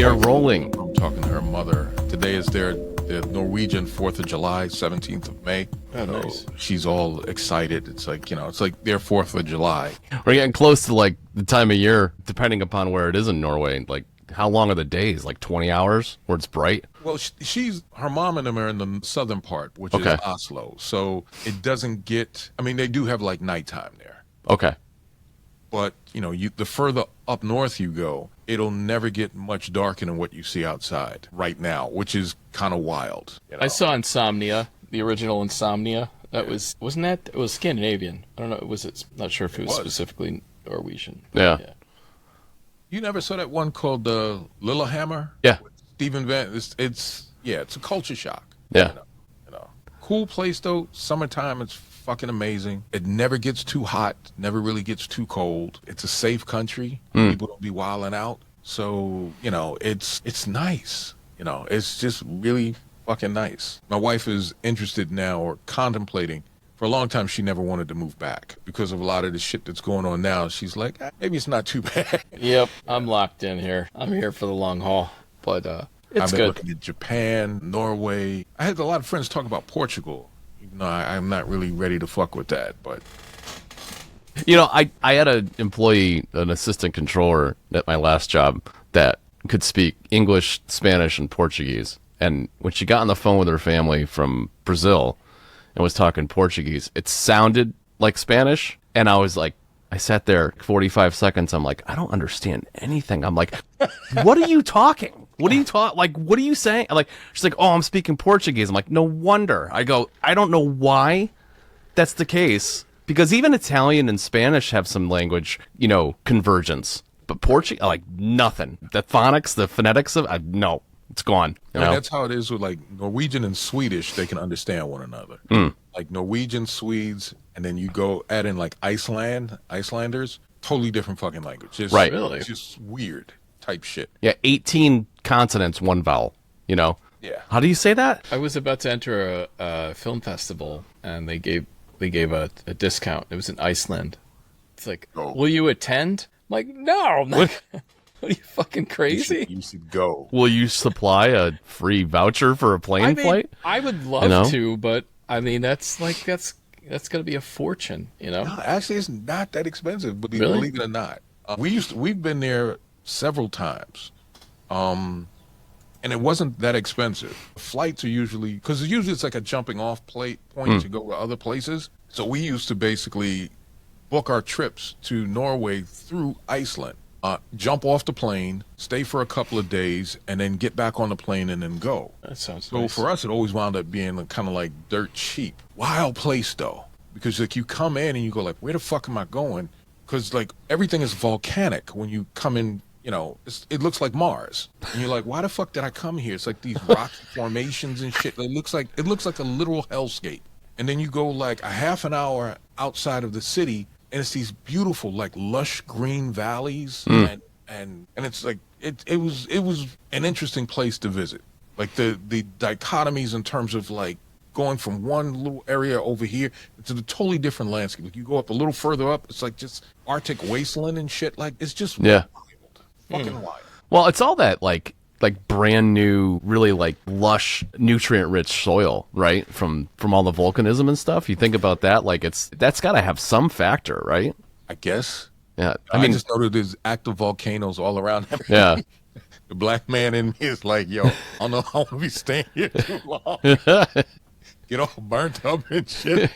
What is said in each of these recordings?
are rolling. I'm talking to her mother. Today is their Norwegian 4th of July, 17th of May. Oh, nice. She's all excited. It's like, it's like their 4th of July. We're getting close to like the time of year, depending upon where it is in Norway. Like, how long are the days? Like 20 hours where it's bright? Well, her mom and them are in the southern part, which is Oslo. So it doesn't get, they do have like nighttime there. Okay. But, the further up north you go, it'll never get much darker than what you see outside right now, which is kind of wild. I saw Insomnia, the original Insomnia. Wasn't that? It was Scandinavian. I don't know. Not sure if it was specifically Norwegian. Yeah. You never saw that one called Lillehammer? Yeah. With Stephen Van. It's a culture shock. Yeah. Cool place though. Summertime, it's fucking amazing. It never gets too hot. Never really gets too cold. It's a safe country. People don't be wilding out. So it's nice. It's just really fucking nice. My wife is interested now, or contemplating. For a long time, she never wanted to move back because of a lot of the shit that's going on now. She's like, maybe it's not too bad. Yep, I'm locked in here. I'm here for the long haul. But it's I've been good. looking at Japan, Norway. I had a lot of friends talk about Portugal. Even though I'm not really ready to fuck with that, but... I had an employee, an assistant controller at my last job that could speak English, Spanish, and Portuguese. And when she got on the phone with her family from Brazil and was talking Portuguese, it sounded like Spanish. And I was like, I sat there 45 seconds. I'm like, I don't understand anything. I'm like, what are you talking? What are you what are you saying? She's like, oh, I'm speaking Portuguese. I'm like, no wonder. I go, I don't know why that's the case. Because even Italian and Spanish have some language, convergence. But Portuguese, like nothing. The phonics, the phonetics of, no, it's gone. That's how it is with like Norwegian and Swedish. They can understand one another. Like Norwegian, Swedes, and then you go add in like Icelanders, totally different fucking language. Right. Really? It's just weird type shit. Yeah, 18 consonants, one vowel, Yeah. How do you say that? I was about to enter a film festival, and they gave a discount. It was in Iceland. It's like, will you attend? I'm like, no. I'm not. What are you fucking crazy? You should go. Will you supply a free voucher for a plane flight? I would love to, but that's going to be a fortune, No, actually, it's not that expensive, but Really? believe it or not. We've been there several times. And it wasn't that expensive. Flights are usually, because usually it's like a jumping off point to go to other places. So we used to basically book our trips to Norway through Iceland. Jump off the plane, stay for a couple of days, and then get back on the plane and then go. That sounds So nice. for us, it always wound up being kind of like dirt cheap. Wild place though, because like you come in and you go like, where the fuck am I going? Because like everything is volcanic when you come in. It looks like Mars, and you're like, why the fuck did I come here? It's like these rocky formations and shit. It looks like a literal hellscape. And then you go like a half an hour outside of the city, and it's these beautiful, like lush green valleys, and it's like it was an interesting place to visit. Like the dichotomies in terms of like going from one little area over here to the totally different landscape. Like you go up a little further up, it's like just Arctic wasteland and shit. Like it's just wild, fucking wild. Well, it's all that like brand new, really like lush, nutrient rich soil, right? From all the volcanism and stuff. You think about that, like that's got to have some factor, right? I guess. Yeah. I just know that there's active volcanoes all around. Yeah. The black man in me is like, yo, I don't know how I'll be staying here too long. Get all burnt up and shit.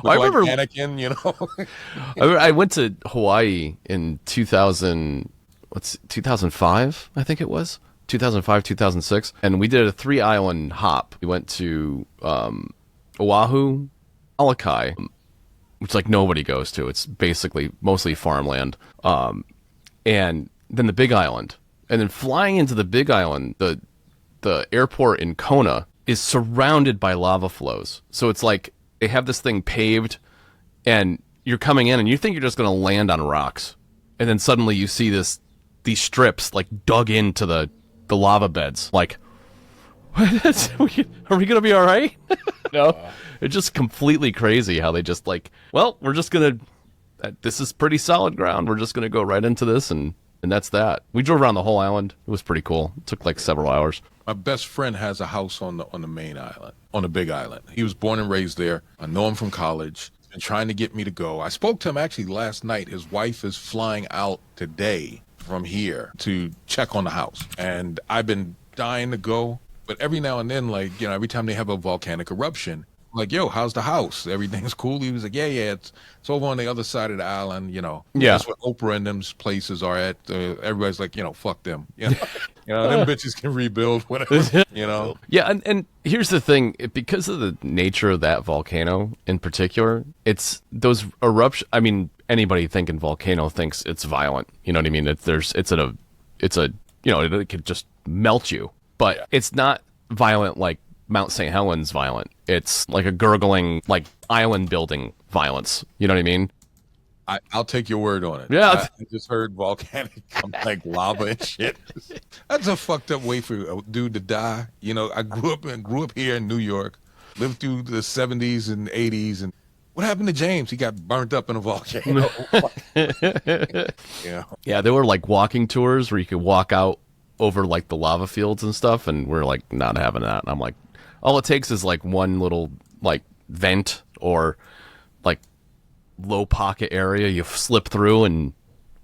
I remember like Anakin, I went to Hawaii in 2005, I think it was. 2005, 2006, and we did a 3-island hop. We went to Oahu, Molokai, which like nobody goes to. It's basically mostly farmland, and then the Big Island, and then flying into the Big Island, the airport in Kona is surrounded by lava flows. So it's like they have this thing paved, and you're coming in, and you think you're just going to land on rocks, and then suddenly you see these strips like dug into the lava beds. Like, are we gonna be all right? No, it's just completely crazy how they just like, well, we're just gonna, this is pretty solid ground, we're just gonna go right into this and And that's that. We drove around the whole island. It was pretty cool. It took like several hours. My best friend has a house on the main island, on the big island. He was born and raised there. I know him from college. He's been trying to get me to go. I spoke to him actually last night. His wife is flying out today from here to check on the house. And I've been dying to go. But every now and then, like, you know, every time they have a volcanic eruption, I'm like, yo, how's the house? Everything's cool. He was like, yeah, it's over on the other side of the island, you know. Yeah. That's where Oprah and them places are at. Everybody's like, you know, fuck them. You know, them bitches can rebuild, whatever, you know. Yeah, and here's the thing. Because of the nature of that volcano in particular, it's those eruptions. I mean, anybody thinking volcano thinks it's violent. You know what I mean? It's a you know, it could just melt you. But it's not violent like Mount St. Helens violent. It's like a gurgling, like island building violence. You know what I mean? I'll take your word on it. Yeah. I just heard volcanic come like lava and shit. That's a fucked up way for a dude to die. You know, I grew up here in New York, lived through the 70s and 80s, and what happened to James? He got burnt up in a volcano. Yeah. Yeah, there were like walking tours where you could walk out over like the lava fields and stuff, and we're like not having that. And I'm like, all it takes is like one little like vent or like low pocket area you slip through and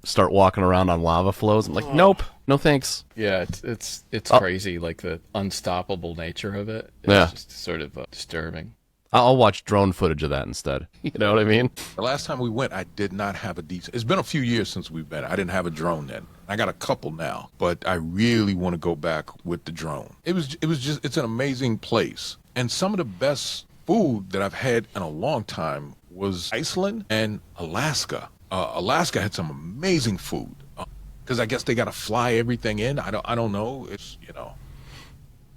start walking around on lava flows. I'm like, nope, no thanks. Yeah, it's crazy, like the unstoppable nature of it. It's just sort of disturbing. I'll watch drone footage of that instead. You know what I mean? The last time we went, I did not have a decent. It's been a few years since we've been. I didn't have a drone then. I got a couple now, but I really want to go back with the drone. It's an amazing place. And some of the best food that I've had in a long time was Iceland and Alaska. Alaska had some amazing food because I guess they got to fly everything in. I don't know. It's, you know.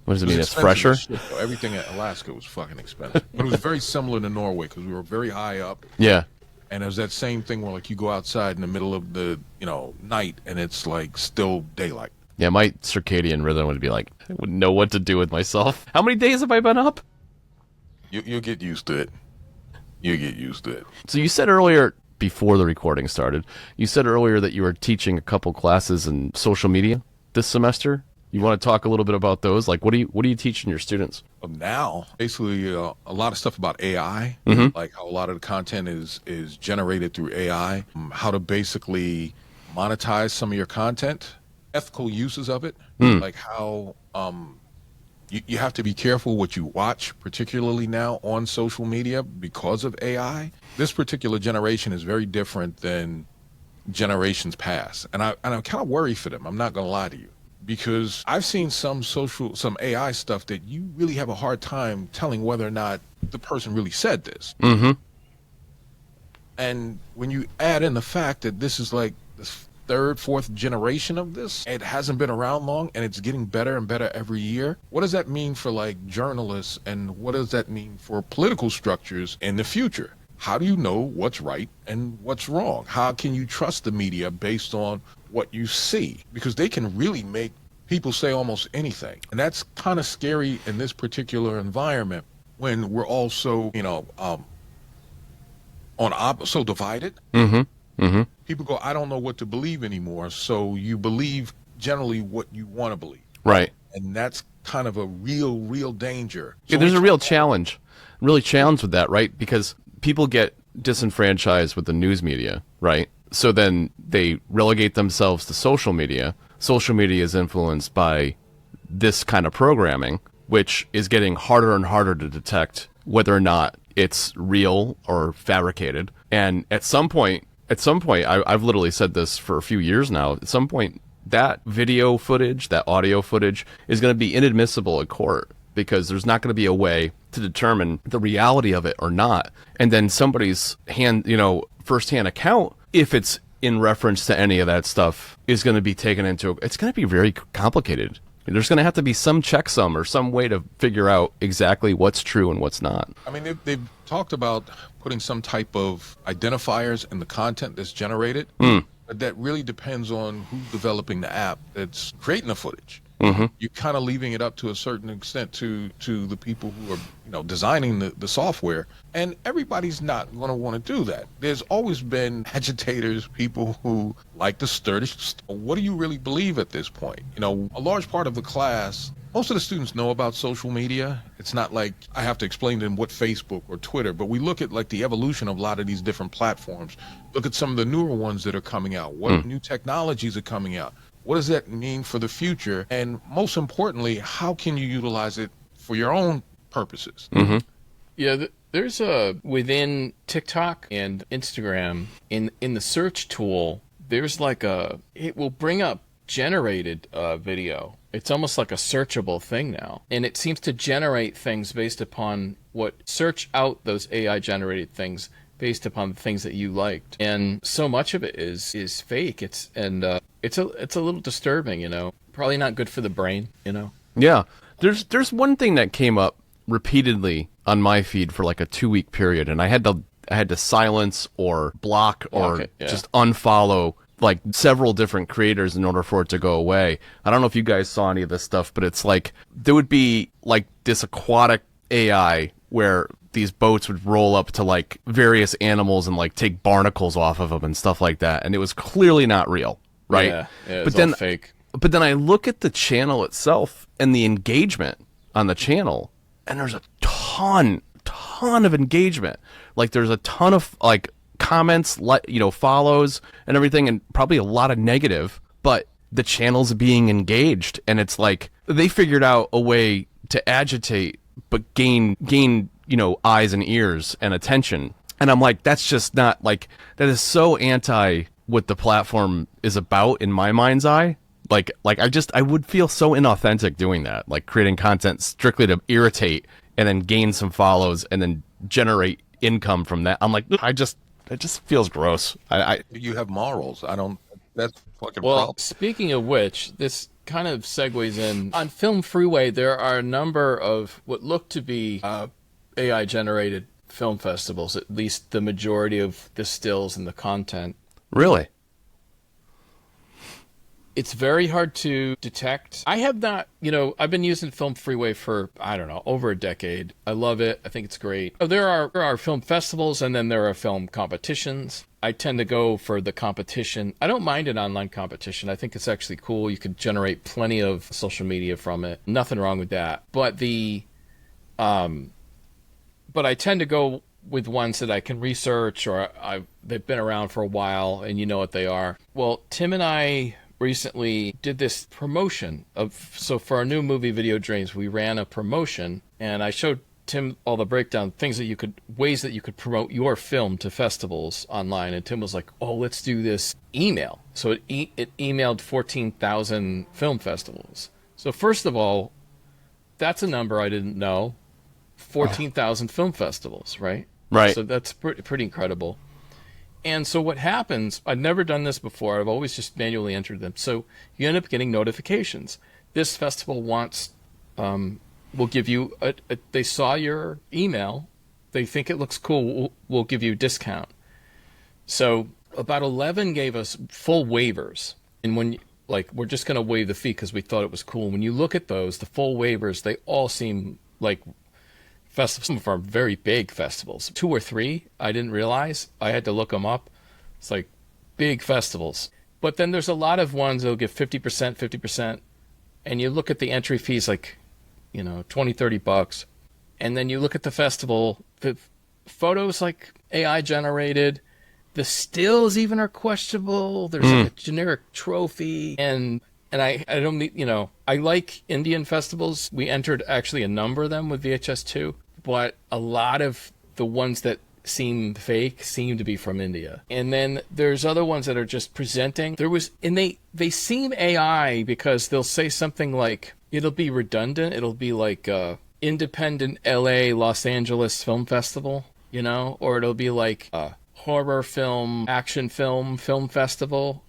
What does it mean? It's fresher? Shit, everything in Alaska was fucking expensive. But it was very similar to Norway because we were very high up. Yeah. And it was that same thing where like you go outside in the middle of the, you know, night and it's like still daylight. Yeah, my circadian rhythm would be like, I wouldn't know what to do with myself. How many days have I been up? You'll get used to it. You'll get used to it. So you said earlier, before the recording started, you said earlier that you were teaching a couple classes in social media this semester. You want to talk a little bit about those? Like, what are you teaching your students? Now, basically, a lot of stuff about AI, like how a lot of the content is generated through AI, how to basically monetize some of your content, ethical uses of it, like how you have to be careful what you watch, particularly now on social media because of AI. This particular generation is very different than generations past, and I'm kind of worried for them. I'm not going to lie to you. Because I've seen some AI stuff that you really have a hard time telling whether or not the person really said this. Mm-hmm. And when you add in the fact that this is like the third, fourth generation of this, it hasn't been around long and it's getting better and better every year. What does that mean for like journalists and what does that mean for political structures in the future? How do you know what's right and what's wrong? How can you trust the media based on what you see? Because they can really make people say almost anything. And that's kind of scary in this particular environment when we're all so, you know, so divided. Mm-hmm. Mm-hmm. People go, I don't know what to believe anymore. So you believe generally what you want to believe. Right. And that's kind of a real danger. So Yeah, there's a real challenge with that, right? Because people get disenfranchised with the news media, right? So then they relegate themselves to social media. Social media is influenced by this kind of programming, which is getting harder and harder to detect whether or not it's real or fabricated. And at some point, I've literally said this for a few years now, at some point, that video footage, that audio footage is going to be inadmissible at court because there's not going to be a way to determine the reality of it or not. And then somebody's firsthand account, if it's in reference to any of that stuff, is going to be taken into, it's going to be very complicated. There's going to have to be some checksum or some way to figure out exactly what's true and what's not. I mean, they've talked about putting some type of identifiers in the content that's generated, but that really depends on who's developing the app that's creating the footage. You're kind of leaving it up to a certain extent to the people who are, designing the software, and everybody's not going to want to do that. There's always been agitators, people who like to stir the. What do you really believe at this point? A large part of the class, most of the students know about social media. It's not like I have to explain to them what Facebook or Twitter, but we look at like the evolution of a lot of these different platforms. Look at some of the newer ones that are coming out. What new technologies are coming out? What does that mean for the future? And most importantly, how can you utilize it for your own purposes? Yeah, there's within TikTok and Instagram, in the search tool, there's like it will bring up generated video. It's almost like a searchable thing now. And it seems to generate things based upon search out those AI generated things based upon the things that you liked. And so much of it is fake. It's a little disturbing, Probably not good for the brain, Yeah. There's one thing that came up repeatedly on my feed for like a 2-week period, and I had to silence or block or just unfollow like several different creators in order for it to go away. I don't know if you guys saw any of this stuff, but it's like there would be like this aquatic AI where these boats would roll up to like various animals and like take barnacles off of them and stuff like that, and it was clearly not real, right? Yeah, it's all fake. But then I look at the channel itself and the engagement on the channel, and there's a ton of engagement. Like there's a ton of like comments, follows and everything, and probably a lot of negative, but the channel's being engaged, and it's like they figured out a way to agitate but gain eyes and ears and attention. And I'm like, that's just not like, that is so anti what the platform is about in my mind's eye. Like I would feel so inauthentic doing that, like creating content strictly to irritate and then gain some follows and then generate income from that. I'm like, it just feels gross. You have morals. That's fucking well, problem. Speaking of which, this kind of segues in. On Film Freeway, there are a number of what look to be AI-generated film festivals, at least the majority of the stills and the content. Really? It's very hard to detect. I have not, I've been using Film Freeway for, I don't know, over a decade. I love it. I think it's great. There are film festivals, and then there are film competitions. I tend to go for the competition. I don't mind an online competition. I think it's actually cool. You could generate plenty of social media from it. Nothing wrong with that. But but I tend to go with ones that I can research, or they've been around for a while and you know what they are. Well, Tim and I recently did this promotion so for our new movie Video Dreams, we ran a promotion, and I showed Tim all the breakdown ways that you could promote your film to festivals online, and Tim was like, oh, let's do this email. So it emailed 14,000 film festivals. So first of all, that's a number I didn't know. 14,000 film festivals, right? Right. So that's pretty incredible. And so what happens, I've never done this before, I've always just manually entered them. So you end up getting notifications. This festival will give you, they saw your email, they think it looks cool, we'll give you a discount. So about 11 gave us full waivers. And we're just going to waive the fee because we thought it was cool. When you look at those, the full waivers, they all seem like festivals. Some of our very big festivals, 2 or 3, I didn't realize. I had to look them up. It's like big festivals. But then there's a lot of ones that'll give 50%, and you look at the entry fees like, $20, $30. And then you look at the festival, the photos like AI generated, the stills even are questionable. There's like a generic trophy, and I don't need, I like Indian festivals. We entered actually a number of them with VHS2, but a lot of the ones that seem fake seem to be from India. And then there's other ones that are just presenting. They seem AI because they'll say something like, it'll be redundant. It'll be like independent LA, Los Angeles Film Festival, or it'll be like horror film, action film festival,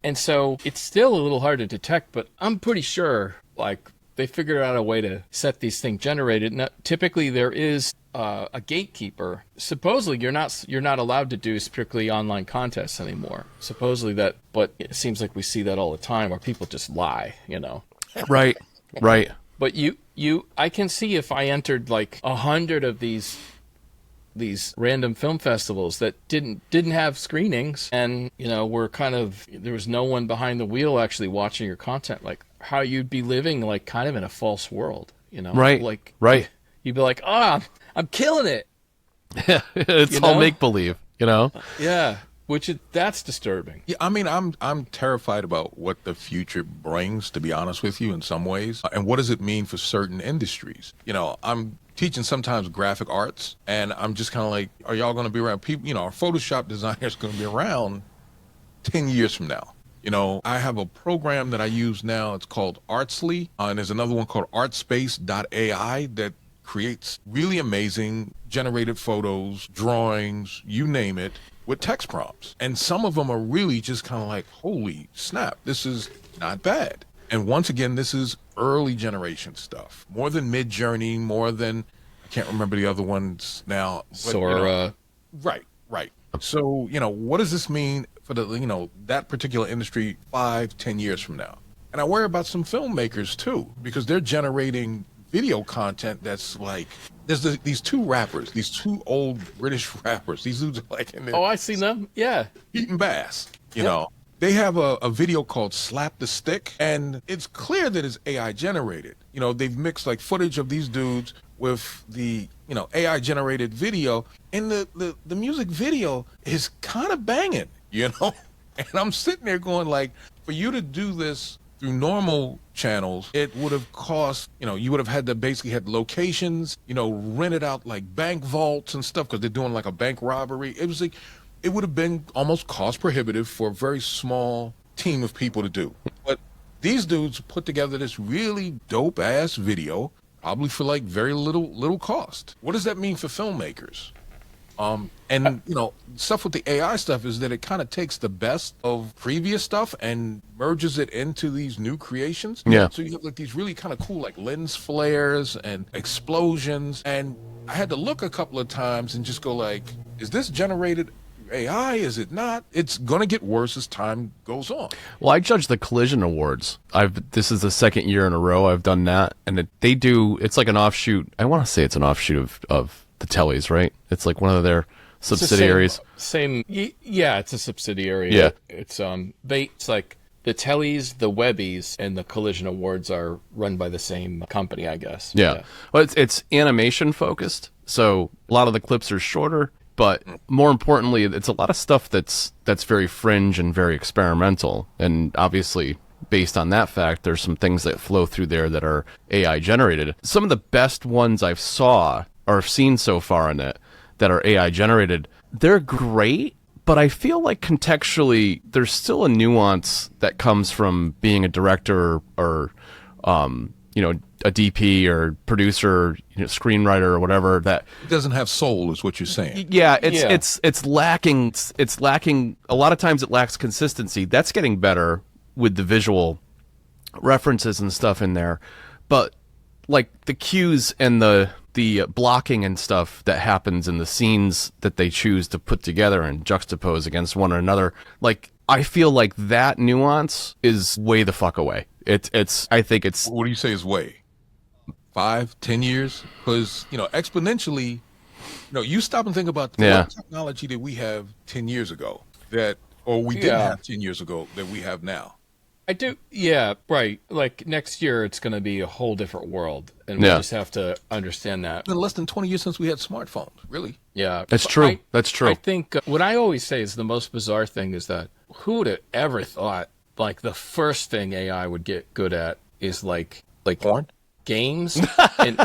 And so it's still a little hard to detect, but I'm pretty sure they figured out a way to set these things generated. Now, typically there is a gatekeeper. Supposedly you're not allowed to do strictly online contests anymore. Supposedly but it seems like we see that all the time where people just lie, Right. Right. But I can see if I entered like 100 of these random film festivals that didn't have screenings, and were kind of, there was no one behind the wheel actually watching your content, like how you'd be living like kind of in a false world, Right. Like, right. You'd be like, I'm killing it. It's all make believe, Yeah. That's disturbing. Yeah, I mean, I'm terrified about what the future brings, to be honest with you, in some ways. And what does it mean for certain industries? I'm teaching sometimes graphic arts, and I'm just kind of like, are y'all going to be around? People, our Photoshop designers going to be around 10 years from now. I have a program that I use now. It's called Artsly, and there's another one called Artspace.ai that creates really amazing generated photos, drawings, you name it, with text prompts. And some of them are really just kind of like, holy snap, this is not bad. And once again, this is early generation stuff, more than Mid-Journey, more than, I can't remember the other ones now. But, Sora. Right. So, what does this mean for the, that particular industry 5-10 years from now? And I worry about some filmmakers too, because they're generating video content that's like, there's these two rappers, these two old British rappers. These dudes are like in there. Oh, I seen them. Yeah. Eating bass, you know. They have a video called Slap the Stick, and it's clear that it's AI generated. They've mixed like footage of these dudes with the, AI generated video, and the music video is kind of banging, And I'm sitting there going like, for you to do this through normal channels, it would have cost, you would have had to basically had locations, rented out like bank vaults and stuff, because they're doing like a bank robbery. It was like, it would have been almost cost prohibitive for a very small team of people to do. But these dudes put together this really dope ass video, probably for like very little cost. What does that mean for filmmakers? And stuff with the AI stuff is that it kind of takes the best of previous stuff and merges it into these new creations. Yeah. So you have like these really kind of cool like lens flares and explosions. And I had to look a couple of times and just go like, is this generated AI? Is it not? It's going to get worse as time goes on. Well, I judge the Collision Awards. This is the second year in a row I've done that, and it's like an offshoot. I want to say it's an offshoot of the Tellys, right? It's like one of their subsidiaries. Yeah, it's a subsidiary. Yeah. It's like the Tellys, the Webbies, and the Collision Awards are run by the same company, I guess. Yeah. Well, it's animation focused, so a lot of the clips are shorter. But more importantly, it's a lot of stuff that's very fringe and very experimental. And obviously, based on that fact, there's some things that flow through there that are AI generated. Some of the best ones I've seen so far in it that are AI generated, they're great, but I feel like contextually, there's still a nuance that comes from being a director or a DP or producer, screenwriter or whatever, that it doesn't have soul, is what you're saying. Yeah, it's lacking. It's lacking. A lot of times it lacks consistency. That's getting better with the visual references and stuff in there, but like the cues and the blocking and stuff that happens in the scenes that they choose to put together and juxtapose against one another, like I feel like that nuance is way the fuck away. I think it's. What do you say is way? 5-10 years? Because exponentially, you stop and think about what technology did we have 10 years ago didn't have 10 years ago that we have now. I do. Yeah, right. Like next year, it's going to be a whole different world, and we just have to understand that. It's been less than 20 years since we had smartphones, really. Yeah, that's true. That's true. I think what I always say is the most bizarre thing is that who would have ever thought like the first thing AI would get good at is like porn, games, and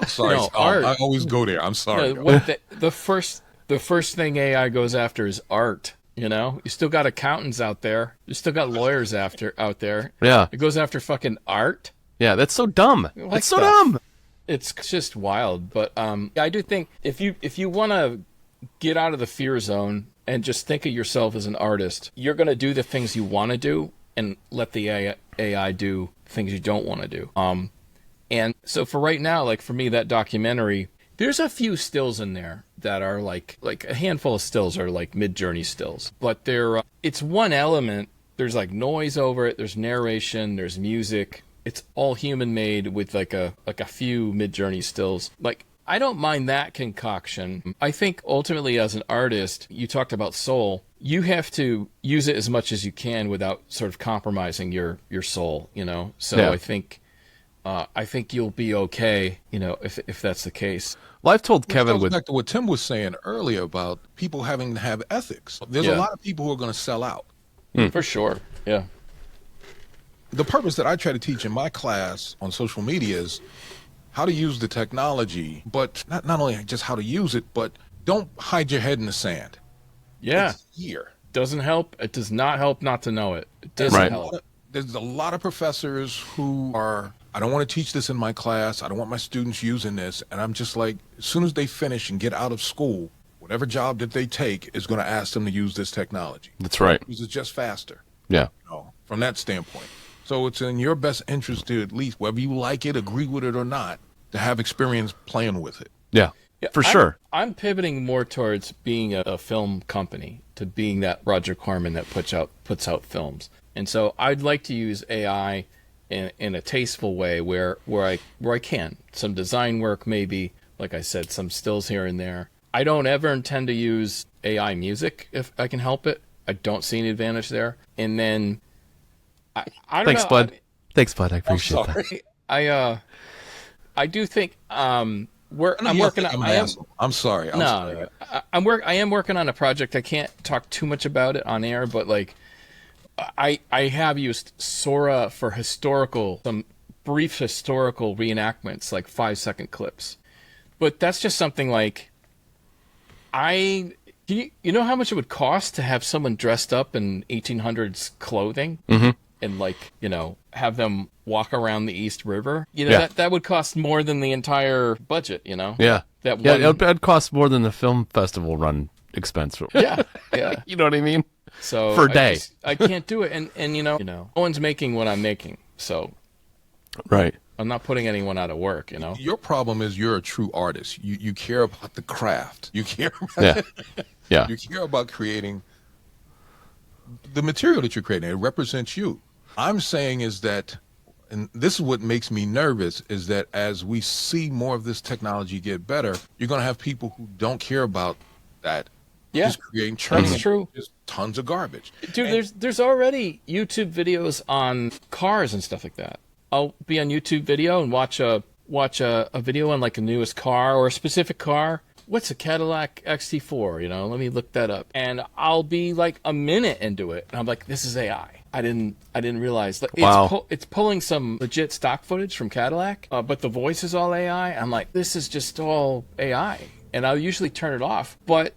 sorry, art. I always go there. I'm sorry. The first thing AI goes after is art. You still got accountants out there. You still got lawyers out there. Yeah. It goes after fucking art. Yeah, that's so dumb. It's so dumb. It's just wild. But I do think if you want to get out of the fear zone and just think of yourself as an artist, you're going to do the things you want to do and let the AI do things you don't want to do. And so for right now, like for me, that documentary, there's a few stills in there that are like a handful of stills are like Mid-Journey stills, but it's one element there's like noise over it, there's narration, there's music. It's all human made with like a few Mid-Journey stills. Like, I don't mind that concoction. I think ultimately as an artist, you talked about soul, you have to use it as much as you can without sort of compromising your soul, you know? So Yeah. I think you'll be okay, you know, if that's the case. Well, I've told Which Kevin goes back to what Tim was saying earlier about people having to have ethics. There's a lot of people who are going to sell out. For sure. Yeah. The purpose that I try to teach in my class on social media is how to use the technology, but not only just how to use it, but don't hide your head in the sand. Yeah. It's here. Doesn't help. It does not help not to know it. It doesn't Right. help. There's a lot of professors who are, I don't want to teach this in my class. I don't want my students using this. And I'm just like, as soon as they finish and get out of school, whatever job that they take is going to ask them to use this technology. That's right. Because it's just faster, Yeah. you know, from that standpoint. So it's in your best interest to at least, whether you like it, agree with it or not, to have experience playing with it. Yeah. Yeah, For sure. I'm pivoting more towards being a film company, to being that Roger Corman that puts out films. And so I'd like to use AI in a tasteful way where I can. Some design work, maybe, like I said, some stills here and there. I don't ever intend to use AI music if I can help it. I don't see any advantage there. And then I don't Thanks, know. bud. Thanks, bud. I appreciate that. Sorry. I do think I'm working on. I'm sorry. No, I am working on a project. I can't talk too much about it on air, but like, I have used Sora for some brief historical reenactments, like 5-second clips. But that's just something like, you know how much it would cost to have someone dressed up in 1800s clothing? Mm-hmm. And like, you know, have them walk around the East River. You know, that would cost more than the entire budget, you know? Yeah. That it'd cost more than the film festival run expense. Yeah. You know what I mean? So for a day. I can't do it. And you know, no one's making what I'm making. So Right. I'm not putting anyone out of work, you know? Your problem is you're a true artist. You care about the craft. You care about, Yeah. you care about creating the material that you're creating. It represents you. I'm saying is that, and this is what makes me nervous, is that as we see more of this technology get better, you're going to have people who don't care about that. Yeah. Just creating training. That's true. Just tons of garbage. Dude, there's already YouTube videos on cars and stuff like that. I'll be on YouTube video and watch a video on like the newest car or a specific car. What's a Cadillac XT4? You know, let me look that up. And I'll be like a minute into it, and I'm like, this is AI. I didn't realize. Like, Wow. It's pulling some legit stock footage from Cadillac, but the voice is all AI. I'm like, this is just all AI. And I'll usually turn it off, but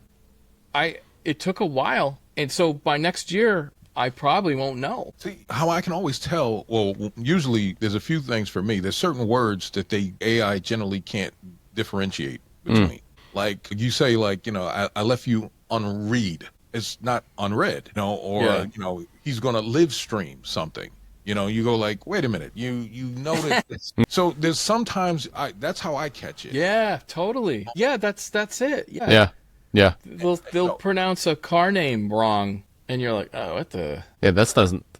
it took a while, and so by next year, I probably won't know. See, how I can always tell, well, usually there's a few things for me. There's certain words that AI generally can't differentiate between. Like you say, like, you know, I left you unread. It's not unread, you know, or, you know, he's going to live stream something. You know, you go like, wait a minute, you know that. So there's sometimes that's how I catch it. Yeah, totally. Yeah, that's it. Yeah. Yeah. They'll pronounce a car name wrong, and you're like, oh, what the? Yeah,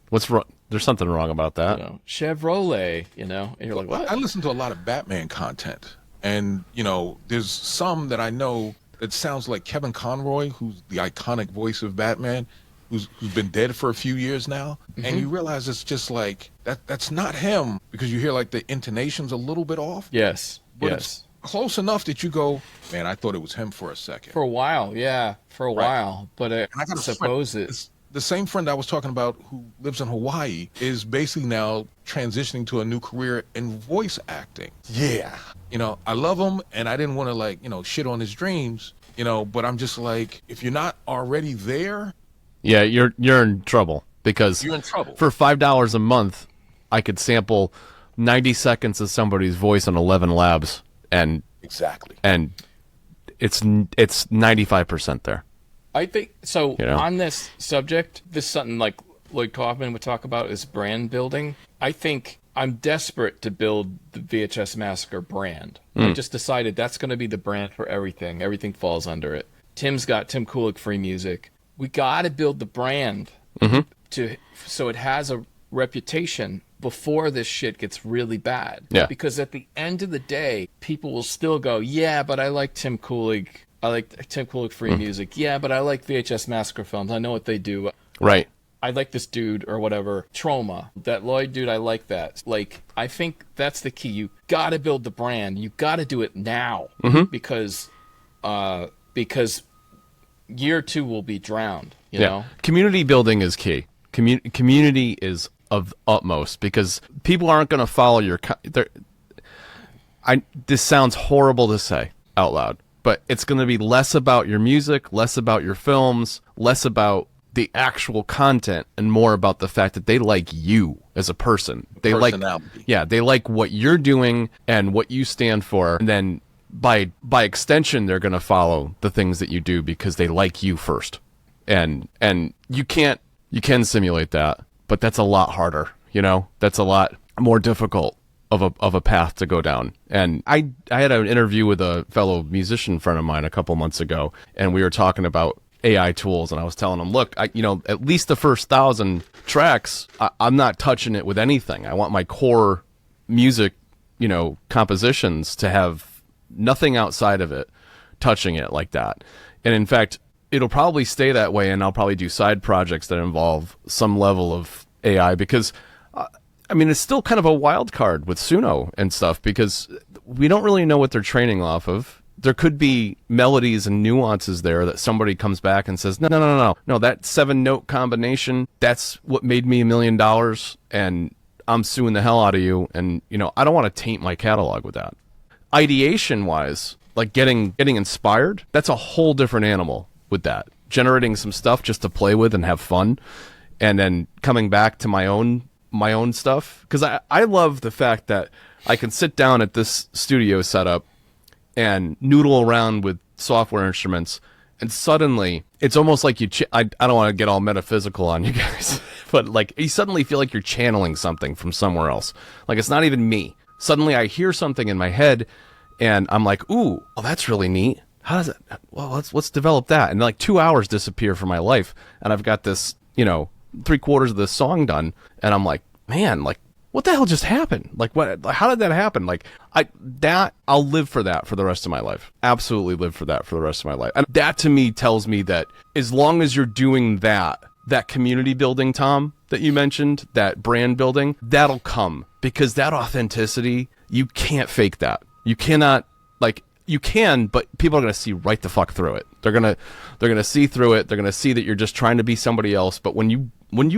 what's wrong? There's something wrong about that. You know, Chevrolet, you know, and you're like, what? I listen to a lot of Batman content, and you know, there's some that I know that sounds like Kevin Conroy, who's the iconic voice of Batman, who's been dead for a few years now, and you realize it's just like that's not him, because you hear like the intonation's a little bit off. Yes. But it's close enough that you go, man, I thought it was him for a second. For a while, yeah, while. But I got a suppose friend, it's the same friend I was talking about who lives in Hawaii is basically now transitioning to a new career in voice acting. Yeah. You know, I love him, and I didn't want to, like, you know, shit on his dreams, you know, but I'm just like, if you're not already there, Yeah, you're in trouble, because you're in trouble. for $5 a month, I could sample 90 seconds of somebody's voice on 11 labs, and Exactly. it's 95% there. I think so. You know? On this subject, this is something like Lloyd Kaufman would talk about, is brand building. I think I'm desperate to build the VHS Massacre brand. I just decided that's going to be the brand for everything. Everything falls under it. Tim's got Tim Kulik Free Music. We got to build the brand. so it has a reputation before this shit gets really bad. Yeah. Because at the end of the day, people will still go, yeah, but I like Tim Kulig. I like Tim Kulig free music. Yeah, but I like VHS Massacre films. I know what they do. Right. I like this dude or whatever. Trauma. That Lloyd dude, I like that. Like, I think that's the key. You got to build the brand. You got to do it now because year 2 will be drowned, you know? Community building is key. Community is of utmost because people aren't going to follow your... This sounds horrible to say out loud, but it's going to be less about your music, less about your films, less about the actual content and more about the fact that they like you as a person. They they like what you're doing and what you stand for. And then by extension, they're going to follow the things that you do because they like you first. And you can simulate that, but that's a lot harder. You know, that's a lot more difficult of a path to go down. And I had an interview with a fellow musician friend of mine a couple months ago, and we were talking about AI tools, and I was telling him, look, at least the first 1,000 tracks, I'm not touching it with anything. I want my core music, compositions to have nothing outside of it touching it like that. And in fact, it'll probably stay that way, and I'll probably do side projects that involve some level of AI because, it's still kind of a wild card with Suno and stuff because we don't really know what they're training off of. There could be melodies and nuances there that somebody comes back and says, no, that 7-note combination, that's what made me $1 million, and I'm suing the hell out of you. And, I don't want to taint my catalog with that. Ideation-wise, like getting inspired, that's a whole different animal with that. Generating some stuff just to play with and have fun, and then coming back to my own stuff. Because I love the fact that I can sit down at this studio setup and noodle around with software instruments, and suddenly it's almost like I don't want to get all metaphysical on you guys, but like you suddenly feel like you're channeling something from somewhere else. Like it's not even me. Suddenly I hear something in my head, and I'm like, ooh, oh, that's really neat. How does it? Well, let's develop that. And like 2 hours disappear from my life, and I've got this, 3/4 of the song done, and I'm like, man, like, what the hell just happened? Like, what? How did that happen? Like, I'll live for that for the rest of my life. Absolutely live for that for the rest of my life. And that to me tells me that as long as you're doing that community building, Tom, that you mentioned, that brand building, that'll come because that authenticity, you can't fake that. You cannot, like, you can, but people are going to see right the fuck through it. They're going to see through it. They're going to see that you're just trying to be somebody else. But when you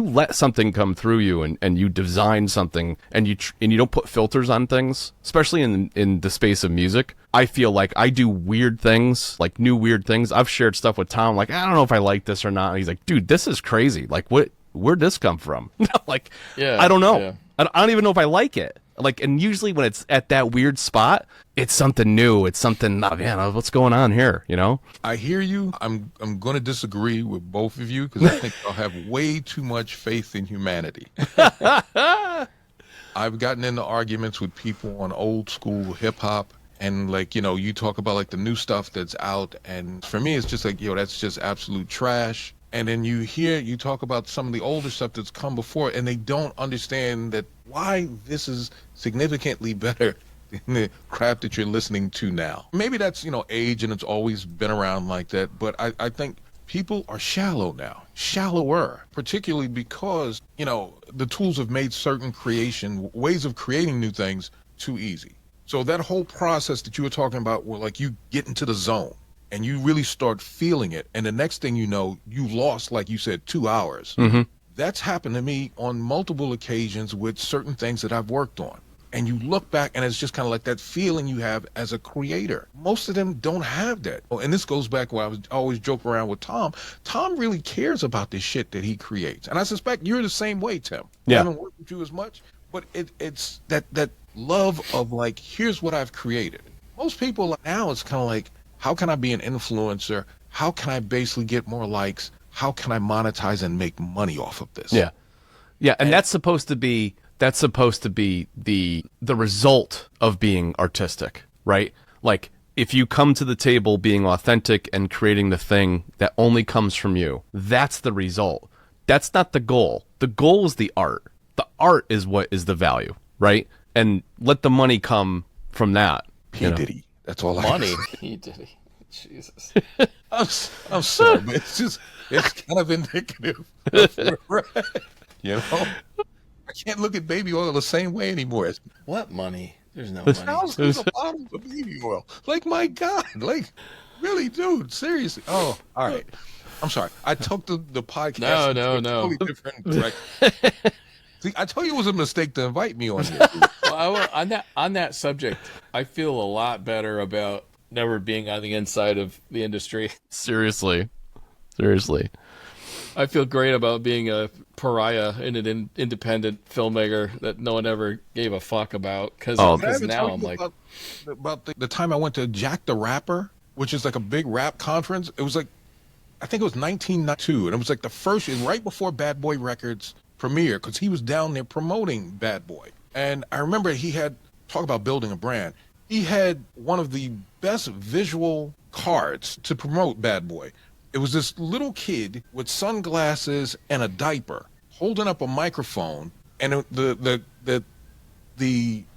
let something come through you and you design something and you don't put filters on things, especially in the space of music, I feel like I do weird things, like new weird things. I've shared stuff with Tom, like, I don't know if I like this or not. And he's like, dude, this is crazy. Like, where'd this come from? Like, yeah, I don't know. Yeah. I don't even know if I like it. Like, and usually when it's at that weird spot, it's something new. It's something, oh, man, what's going on here, I hear you. I'm going to disagree with both of you because I think I'll have way too much faith in humanity. I've gotten into arguments with people on old school hip hop, and like, you talk about like the new stuff that's out, and for me, it's just like, that's just absolute trash. And then you talk about some of the older stuff that's come before, and they don't understand that why this is significantly better than the crap that you're listening to now. Maybe that's, age, and it's always been around like that. But I think people are shallow now, shallower, particularly because, the tools have made certain ways of creating new things too easy. So that whole process that you were talking about where like you get into the zone, and you really start feeling it. And the next thing you know, you lost, like you said, 2 hours. Mm-hmm. That's happened to me on multiple occasions with certain things that I've worked on. And you look back and it's just kind of like that feeling you have as a creator. Most of them don't have that. And this goes back where I always joke around with Tom. Tom really cares about this shit that he creates. And I suspect you're the same way, Tim. Yeah. I haven't worked with you as much, but it's that love of like, here's what I've created. Most people now, it's kind of like, how can I be an influencer? How can I basically get more likes? How can I monetize and make money off of this? Yeah. Yeah, and that's supposed to be the result of being artistic, right? Like if you come to the table being authentic and creating the thing that only comes from you, that's the result. That's not the goal. The goal is the art. The art is what is the value, right? And let the money come from that. P. Diddy. That's all I Money. can say. He did it. Jesus. I'm sorry, but it's kind of indicative of where we're at, you know? I can't look at baby oil the same way anymore. It's What money? There's no money. thousands of bottles of baby oil. Like, my God. Like, really, dude, seriously. Oh, all right. I'm sorry. I took the podcast No. in a totally different direction. See, I told you it was a mistake to invite me on here. Dude. Well, on that subject, I feel a lot better about never being on the inside of the industry. Seriously. I feel great about being a pariah in an independent filmmaker that no one ever gave a fuck about. Because Did I ever now tell I'm you like, about the time I went to Jack the Rapper, which is like a big rap conference. It was like, I think it was 1992, and it was like the first, right before Bad Boy Records premiere, because he was down there promoting Bad Boy. And I remember he had, talk about building a brand, he had one of the best visual cards to promote Bad Boy. It was this little kid with sunglasses and a diaper holding up a microphone, and the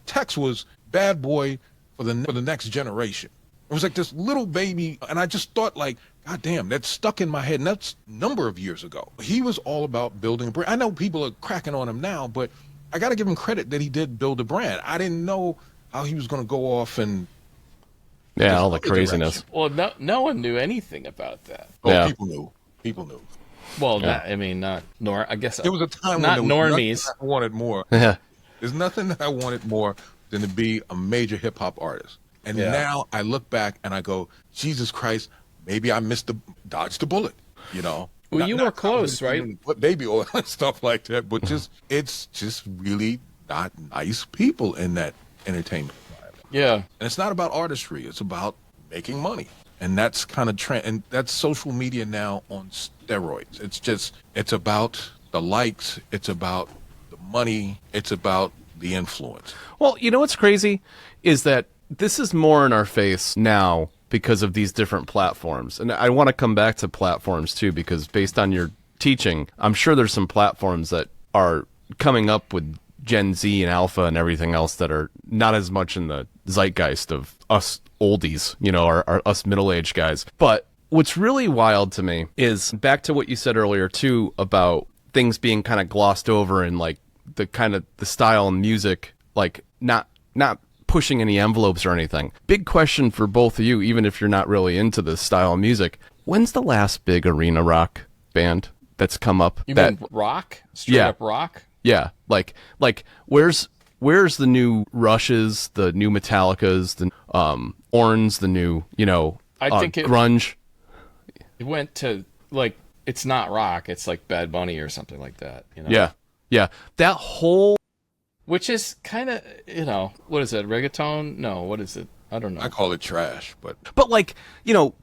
text was Bad Boy for the next generation. It was like this little baby, and I just thought, like, God damn, that's stuck in my head, and that's a number of years ago. He was all about building a brand. I know people are cracking on him now, but I got to give him credit that he did build a brand. I didn't know how he was going to go off and All the craziness. direction. well, no one knew anything about that. Oh, Yeah. People knew. Well, Yeah. not I guess There was a time not when there was normies. nothing I wanted more. Yeah. There's nothing that I wanted more than to be a major hip hop artist. And Yeah. now I look back and I go, Jesus Christ, maybe I dodged the bullet, you know? Well, you were close, right? Put baby oil and stuff like that, but it's just really not nice people in that entertainment environment. Yeah. And it's not about artistry, it's about making money. And that's kind of trend, and that's social media now on steroids. It's about the likes, it's about the money, it's about the influence. Well, you know what's crazy is that this is more in our face now because of these different platforms. And I want to come back to platforms too, because based on your teaching, I'm sure there's some platforms that are coming up with Gen Z and Alpha and everything else that are not as much in the zeitgeist of us oldies, or us middle-aged guys. But what's really wild to me is back to what you said earlier too about things being kind of glossed over and like the kind of the style and music, like not pushing any envelopes or anything. Big question for both of you, even if you're not really into this style of music. When's the last big arena rock band that's come up? You mean rock? Straight Yeah. up rock? Yeah, like where's the new Rushes, the new Metallicas, the Orns, the new I think grunge. It went to like it's not rock. It's like Bad Bunny or something like that. Yeah, that whole Which is kind of what is it? Reggaeton? No, what is it? I don't know. I call it trash, but like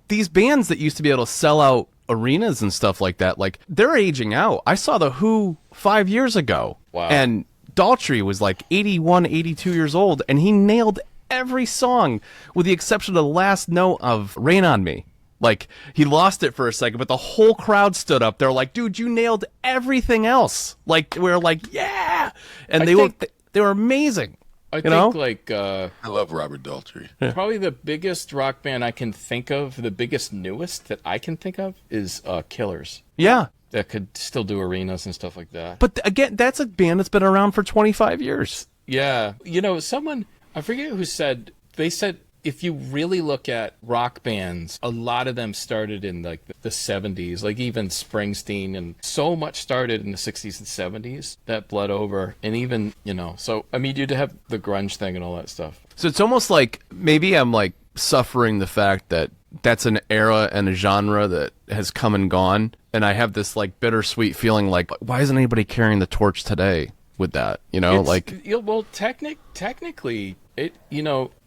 these bands that used to be able to sell out arenas and stuff like that, like they're aging out. I saw the Who 5 years ago. Wow. And Daltrey was like 81, 82 years old, and he nailed every song with the exception of the last note of Rain on Me. Like, he lost it for a second, but the whole crowd stood up. They're like, dude, you nailed everything else. Like, we're like, yeah. And they were amazing. I think like I love Robert Daltrey. probably the biggest rock band I can think of, the biggest newest that I can think of is Killers. Yeah. That could still do arenas and stuff like that. But again, that's a band that's been around for 25 years. Yeah. Someone, I forget who said, they said if you really look at rock bands, a lot of them started in like the 70s, like even Springsteen, and so much started in the 60s and 70s that bled over. And even, so I mean, you'd have the grunge thing and all that stuff. So it's almost like maybe I'm like suffering the fact that that's an era and a genre that has come and gone. And I have this like bittersweet feeling like, why isn't anybody carrying the torch today with that? Well, technically, it,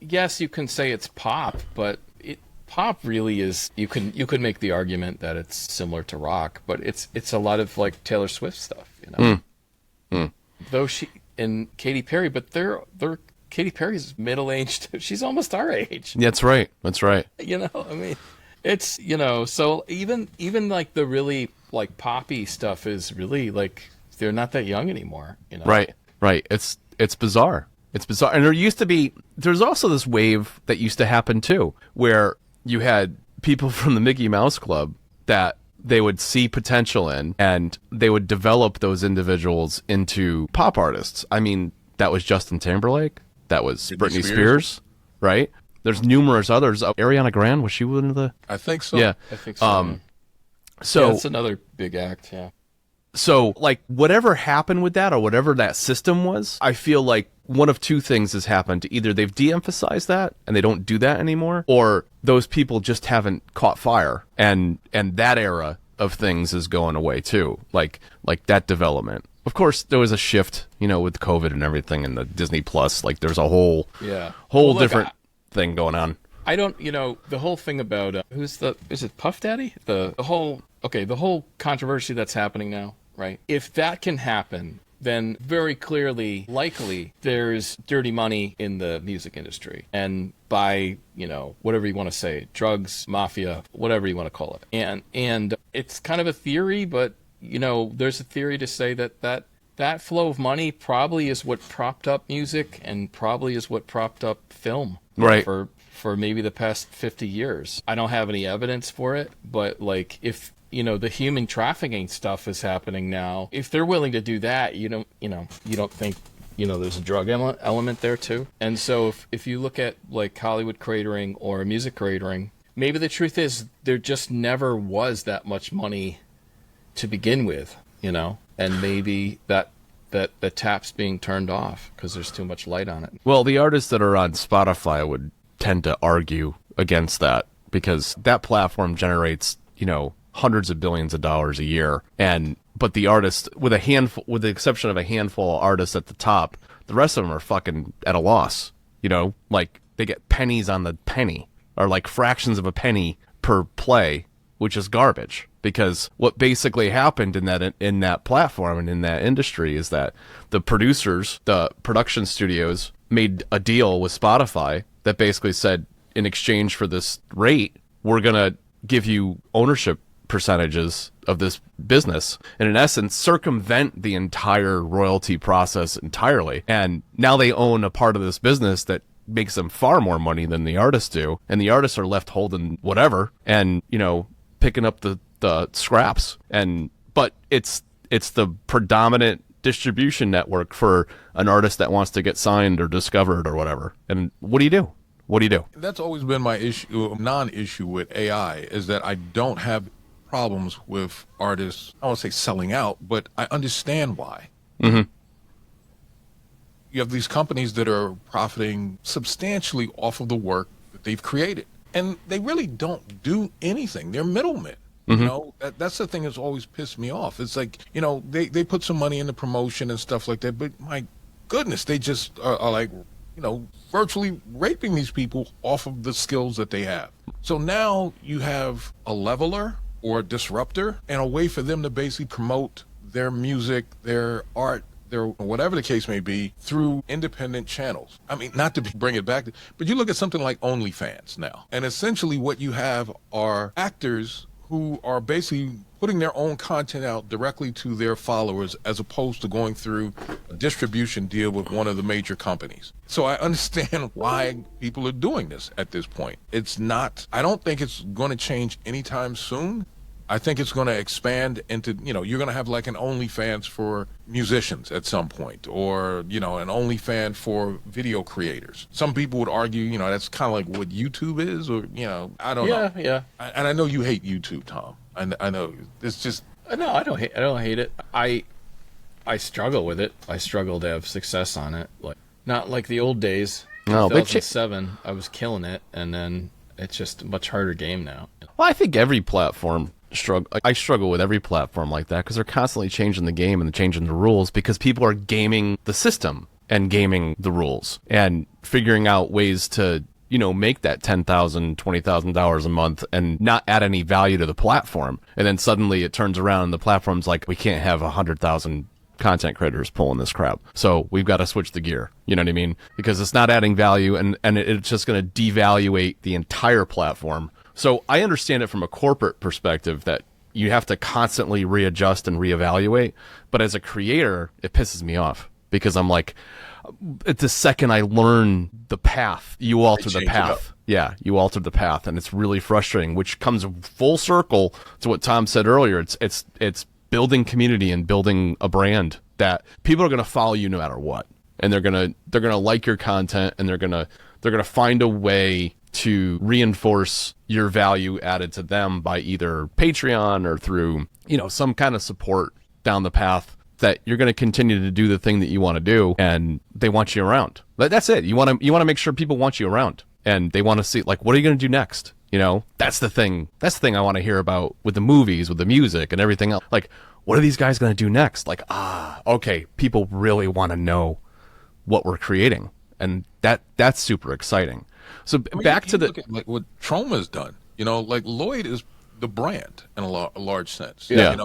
yes, you can say it's pop, but pop really is, you could make the argument that it's similar to rock, but it's a lot of like Taylor Swift stuff, Though she and Katy Perry, but they're Katy Perry's middle-aged. She's almost our age. That's right. I mean, It's, so even like the really like poppy stuff is really like they're not that young anymore, Right. It's bizarre. It's bizarre. And there's also this wave that used to happen too, where you had people from the Mickey Mouse Club that they would see potential in, and they would develop those individuals into pop artists. I mean, that was Justin Timberlake. That was Britney Spears, right? There's numerous others. Ariana Grande, was she one of the... I think so. Yeah. I think so. So that's another big act, yeah. So, like, whatever happened with that, or whatever that system was, I feel like one of two things has happened. Either they've de-emphasized that, and they don't do that anymore, or those people just haven't caught fire, and that era of things is going away too, like that development. Of course, there was a shift, with COVID and everything, and the Disney Plus, like, there's a whole different thing going on. I don't, the whole thing about, is it Puff Daddy? The whole controversy that's happening now. Right. If that can happen, then very clearly, likely, there's dirty money in the music industry. And by, whatever you want to say, drugs, mafia, whatever you want to call it. And it's kind of a theory, but, there's a theory to say that flow of money probably is what propped up music and probably is what propped up film. Right. For maybe the past 50 years. I don't have any evidence for it, but like if the human trafficking stuff is happening now. If they're willing to do that, you don't think, there's a drug element there too. And so if you look at like Hollywood cratering or music cratering, maybe the truth is there just never was that much money to begin with, and maybe that the tap's being turned off because there's too much light on it. Well, the artists that are on Spotify would tend to argue against that, because that platform generates, hundreds of billions of dollars a year, but the artists, with the exception of a handful of artists at the top, the rest of them are fucking at a loss. Like they get pennies on the penny, or like fractions of a penny per play, which is garbage. Because what basically happened in that platform and in that industry is that the producers, the production studios, made a deal with Spotify that basically said, in exchange for this rate, we're gonna give you ownership percentages of this business, and in essence circumvent the entire royalty process entirely. And now they own a part of this business that makes them far more money than the artists do, and the artists are left holding whatever and picking up the scraps. But it's the predominant distribution network for an artist that wants to get signed or discovered or whatever. And what do you do? That's always been my non-issue with AI, is that I don't have problems with artists, I won't say selling out, but I understand why. Mm-hmm. You have these companies that are profiting substantially off of the work that they've created, and they really don't do anything. They're middlemen. Mm-hmm. That's the thing that's always pissed me off. It's like, they put some money into promotion and stuff like that, but my goodness, they just are like, virtually raping these people off of the skills that they have. So now you have a leveler or a disruptor, and a way for them to basically promote their music, their art, their whatever the case may be, through independent channels. I mean, not to bring it back, but you look at something like OnlyFans now, and essentially what you have are actors who are basically putting their own content out directly to their followers, as opposed to going through a distribution deal with one of the major companies. So I understand why people are doing this at this point. I don't think it's going to change anytime soon. I think it's going to expand into, you're going to have like an OnlyFans for musicians at some point, or, an OnlyFans for video creators. Some people would argue, that's kind of like what YouTube is, or, I don't know. Yeah. And I know you hate YouTube, Tom. I know. It's just... No, I don't hate it. I struggle with it. I struggle to have success on it. Like, not like the old days. No, 2007, I was killing it, and then it's just a much harder game now. Well, I think every platform... I struggle with every platform like that, because they're constantly changing the game and changing the rules, because people are gaming the system and gaming the rules and figuring out ways to, make that $10,000, $20,000 a month and not add any value to the platform. And then suddenly it turns around and the platform's like, we can't have 100,000 content creators pulling this crap, so we've got to switch the gear. You know what I mean? Because it's not adding value, and it's just going to devaluate the entire platform So I understand it from a corporate perspective that you have to constantly readjust and reevaluate. But as a creator, it pisses me off because I'm like, it's the second I learn the path, you alter the path. Yeah, you alter the path, and it's really frustrating, which comes full circle to what Tom said earlier. It's building community and building a brand that people are going to follow you no matter what. And they're going to like your content, and they're going to find a way to reinforce your value added to them by either Patreon or through, some kind of support down the path that you're going to continue to do the thing that you want to do, and they want you around. That's it. You want to make sure people want you around, and they want to see, like, what are you going to do next? That's the thing. That's the thing I want to hear about with the movies, with the music and everything else. Like, what are these guys going to do next? Like, okay, people really want to know what we're creating, and that's super exciting. So back to look at, like, what Troma's done. Like, Lloyd is the brand in a large sense. Yeah.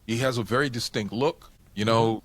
He has a very distinct look. The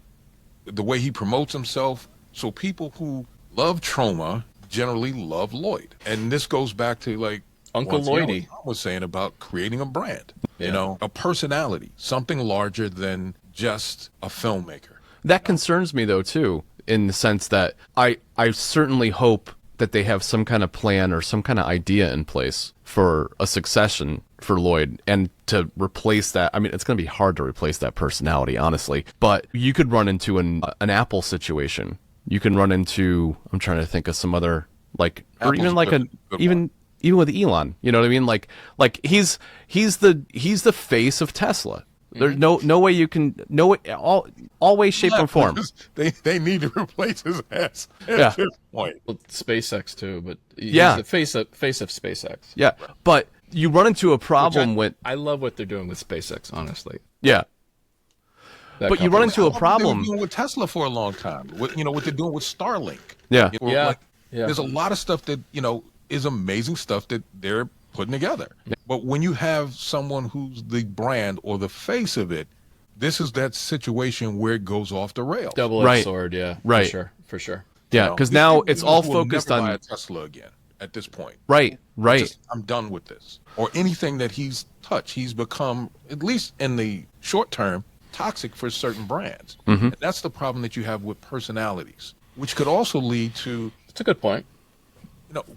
way he promotes himself. So people who love Troma generally love Lloyd, and this goes back to, like, Uncle Lloydie was saying about creating a brand. A personality, something larger than just a filmmaker. That concerns me, though, too, in the sense that I certainly hope that they have some kind of plan or some kind of idea in place for a succession for Lloyd, and to replace that. I mean, it's going to be hard to replace that personality, honestly, but you could run into an Apple situation. You can run into, I'm trying to think of some other, like, or even like even with Elon, you know what I mean? Like he's the face of Tesla. There's no way you can, all way, shape, or form. They need to replace his ass at this point. Well, SpaceX too, but he's the face of SpaceX. Yeah, but you run into a problem with. I love what they're doing with SpaceX, honestly. Yeah. But you run into a problem. They were doing with Tesla for a long time. What they're doing with Starlink. Yeah. There's a lot of stuff that is amazing stuff that they're putting together. Yeah. But when you have someone who's the brand or the face of it, this is that situation where it goes off the rails. Double-edged sword, yeah. Right. For sure. Yeah, because now it's all focused on buy a Tesla again at this point. Right. I'm done with this. Or anything that he's touched, he's become, at least in the short term, toxic for certain brands. Mm-hmm. And that's the problem that you have with personalities, which could also lead to... That's a good point.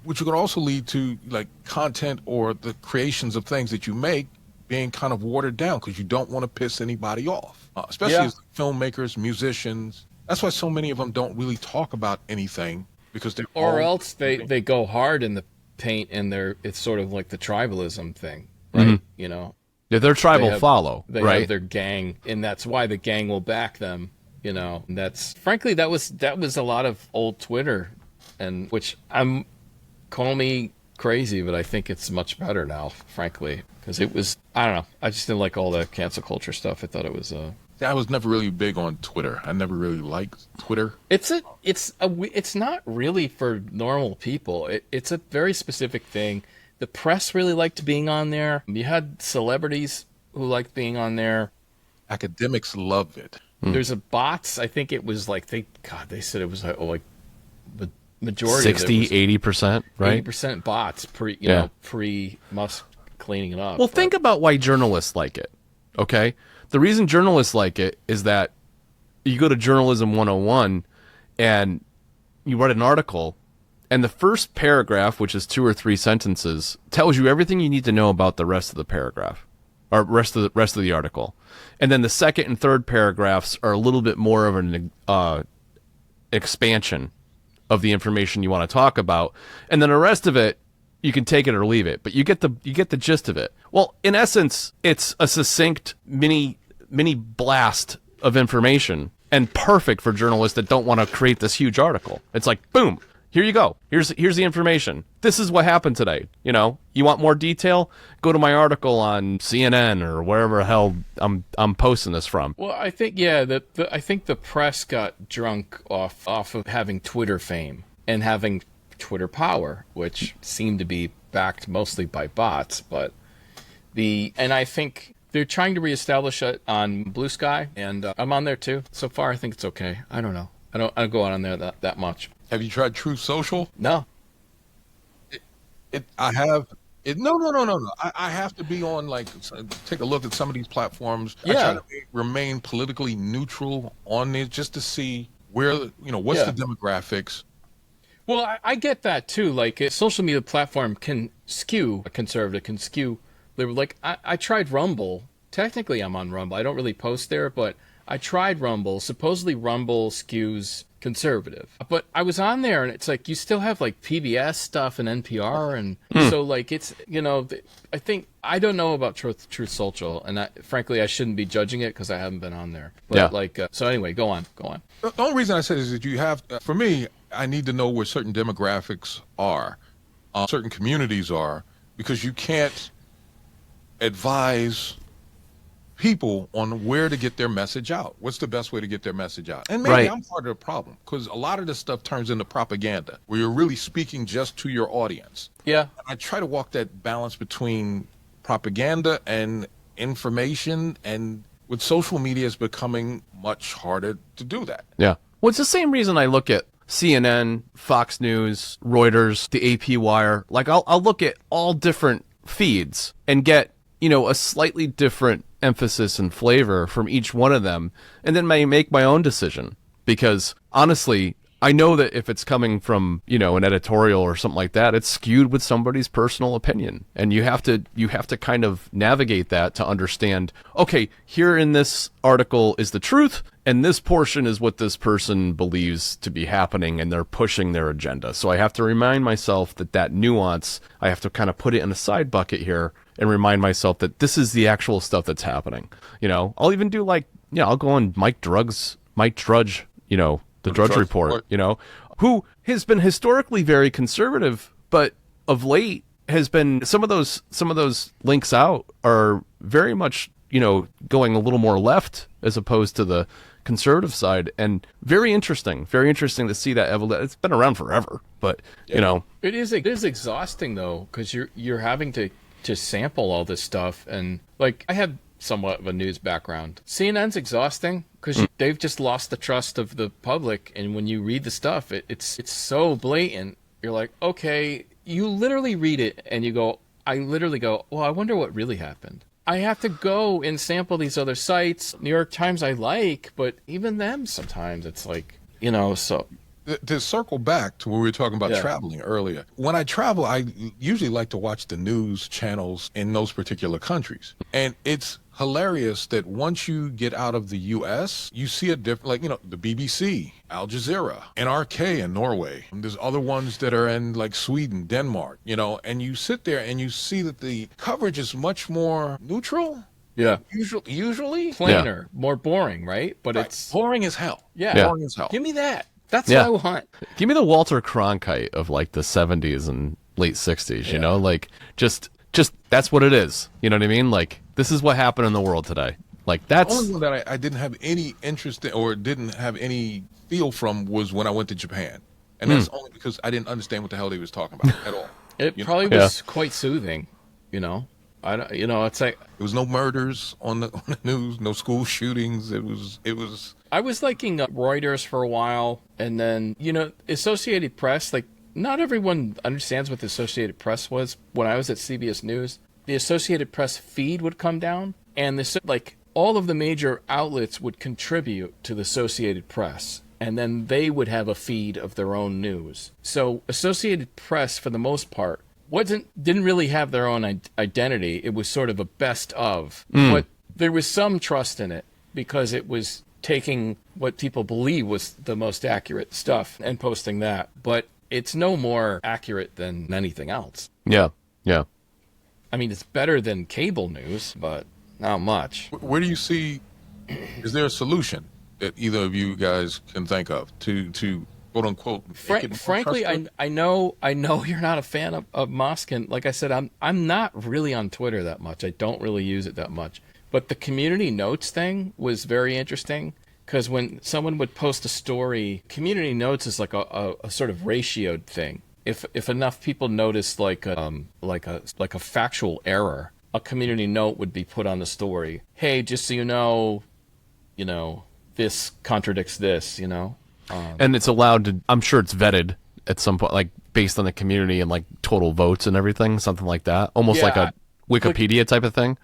Which could also lead to, like, content or the creations of things that you make being kind of watered down because you don't want to piss anybody off, especially as filmmakers, musicians. That's why so many of them don't really talk about anything because they're else they go hard in the paint and it's sort of like the tribalism thing, right? Mm-hmm. Yeah, their tribe will follow. They have their gang, and that's why the gang will back them. And that's frankly that was a lot of old Twitter, and which call me crazy, but I think it's much better now, frankly, because it was, I don't know, I just didn't like all the cancel culture stuff. I thought it was I was never really big on Twitter. I never really liked Twitter. It's not really for normal people. It's a very specific thing. The press really liked being on there. You had celebrities who liked being on there. Academics love it. There's a bots. I think it was like they said it was like the majority 60-80%, right? 80% bots pre Musk cleaning it up. Well, think about why journalists like it. Okay, the reason journalists like it is that you go to Journalism 101 and you write an article, and the first paragraph, which is 2 or 3 sentences, tells you everything you need to know about the rest of the paragraph, or rest of the article, and then the second and third paragraphs are a little bit more of an expansion of the information you want to talk about, and then the rest of it you can take it or leave it, but you get the gist of it. Well, in essence, it's a succinct mini blast of information, and perfect for journalists that don't want to create this huge article. It's like, boom, here you go. Here's the information. This is what happened today. You want more detail? Go to my article on CNN or wherever the hell I'm posting this from. Well, I think I think the press got drunk off of having Twitter fame and having Twitter power, which seemed to be backed mostly by bots, and I think they're trying to reestablish it on Blue Sky, and I'm on there too. So far, I think it's okay. I don't know. I don't go on there that much. Have you tried Truth Social? No. I have, No. I have to be on take a look at some of these platforms. I try to remain politically neutral on it just to see where what's the demographics. Well, I get that too. Like, a social media platform can skew a conservative, can skew liberal. Like, I tried Rumble. Technically, I'm on Rumble. I don't really post there, but I tried Rumble. Supposedly, Rumble skews conservative. But I was on there, and it's like you still have like PBS stuff and NPR, and so like it's I think I don't know about Truth Social, and frankly I shouldn't be judging it because I haven't been on there. But so anyway, go on. The only reason I said is that you have, for me, I need to know where certain demographics are, certain communities are, because you can't advise people on where to get their message out. What's the best way to get their message out? And maybe I'm part of the problem, because a lot of this stuff turns into propaganda where you're really speaking just to your audience. Yeah. And I try to walk that balance between propaganda and information, and with social media it's becoming much harder to do that. Yeah. Well, it's the same reason I look at CNN, Fox News, Reuters, the AP Wire. Like, I'll look at all different feeds and get, a slightly different emphasis and flavor from each one of them, and then make my own decision. Because honestly, I know that if it's coming from, an editorial or something like that, it's skewed with somebody's personal opinion. And you have to kind of navigate that to understand, okay, here in this article is the truth, and this portion is what this person believes to be happening, and they're pushing their agenda. So I have to remind myself that nuance, I have to kind of put it in a side bucket here and remind myself that this is the actual stuff that's happening. I'll even do I'll go on Mike Drudge, the Drudge Report, who has been historically very conservative, but of late has been some of those links out are very much, going a little more left as opposed to the conservative side, and very interesting to see that evolution. It's been around forever, but it is exhausting though, because you're having to sample all this stuff, and like I have somewhat of a news background. CNN's exhausting because they've just lost the trust of the public, and when you read the stuff, it's so blatant. You're like, okay, you literally read it and you go, I literally go, well, I wonder what really happened. I have to go and sample these other sites. New York Times I like, but even them sometimes it's like, so. To circle back to when we were talking about traveling earlier, when I travel, I usually like to watch the news channels in those particular countries. And it's hilarious that once you get out of the U.S., you see a different, the BBC, Al Jazeera, NRK in Norway. And there's other ones that are in Sweden, Denmark, and you sit there and you see that the coverage is much more neutral. Yeah. Usually. Plainer, more boring, right? But it's boring as hell. Yeah. Boring as hell. Give me that. That's what I want. Give me the Walter Cronkite of the 70s and late 60s, just that's what it is. You know what I mean? This is what happened in the world today. That's the only one that I didn't have any interest in or didn't have any feel from was when I went to Japan. And that's only because I didn't understand what the hell they was talking about at all. It probably was quite soothing, I don't, it's like there was no murders on the news, no school shootings. It was. I was liking Reuters for a while, and then Associated Press. Not everyone understands what the Associated Press was. When I was at CBS News, the Associated Press feed would come down, and all of the major outlets would contribute to the Associated Press, and then they would have a feed of their own news. So Associated Press, for the most part, didn't really have their own identity. It was sort of a best of, but there was some trust in it because it was taking what people believe was the most accurate stuff and posting that. But it's no more accurate than anything else. Yeah. I mean, it's better than cable news, but not much. Where do you see? Is there a solution that either of you guys can think of to quote unquote? Frankly, I know you're not a fan of Moskin. Like I said, I'm not really on Twitter that much. I don't really use it that much. But the community notes thing was very interesting because when someone would post a story, community notes is like a sort of ratioed thing. If enough people noticed like a factual error, a community note would be put on the story. Hey, just so you know, this contradicts this, and it's allowed to. I'm sure it's vetted at some point. based on the community and like total votes and everything, something like that, almost like a Wikipedia type of thing.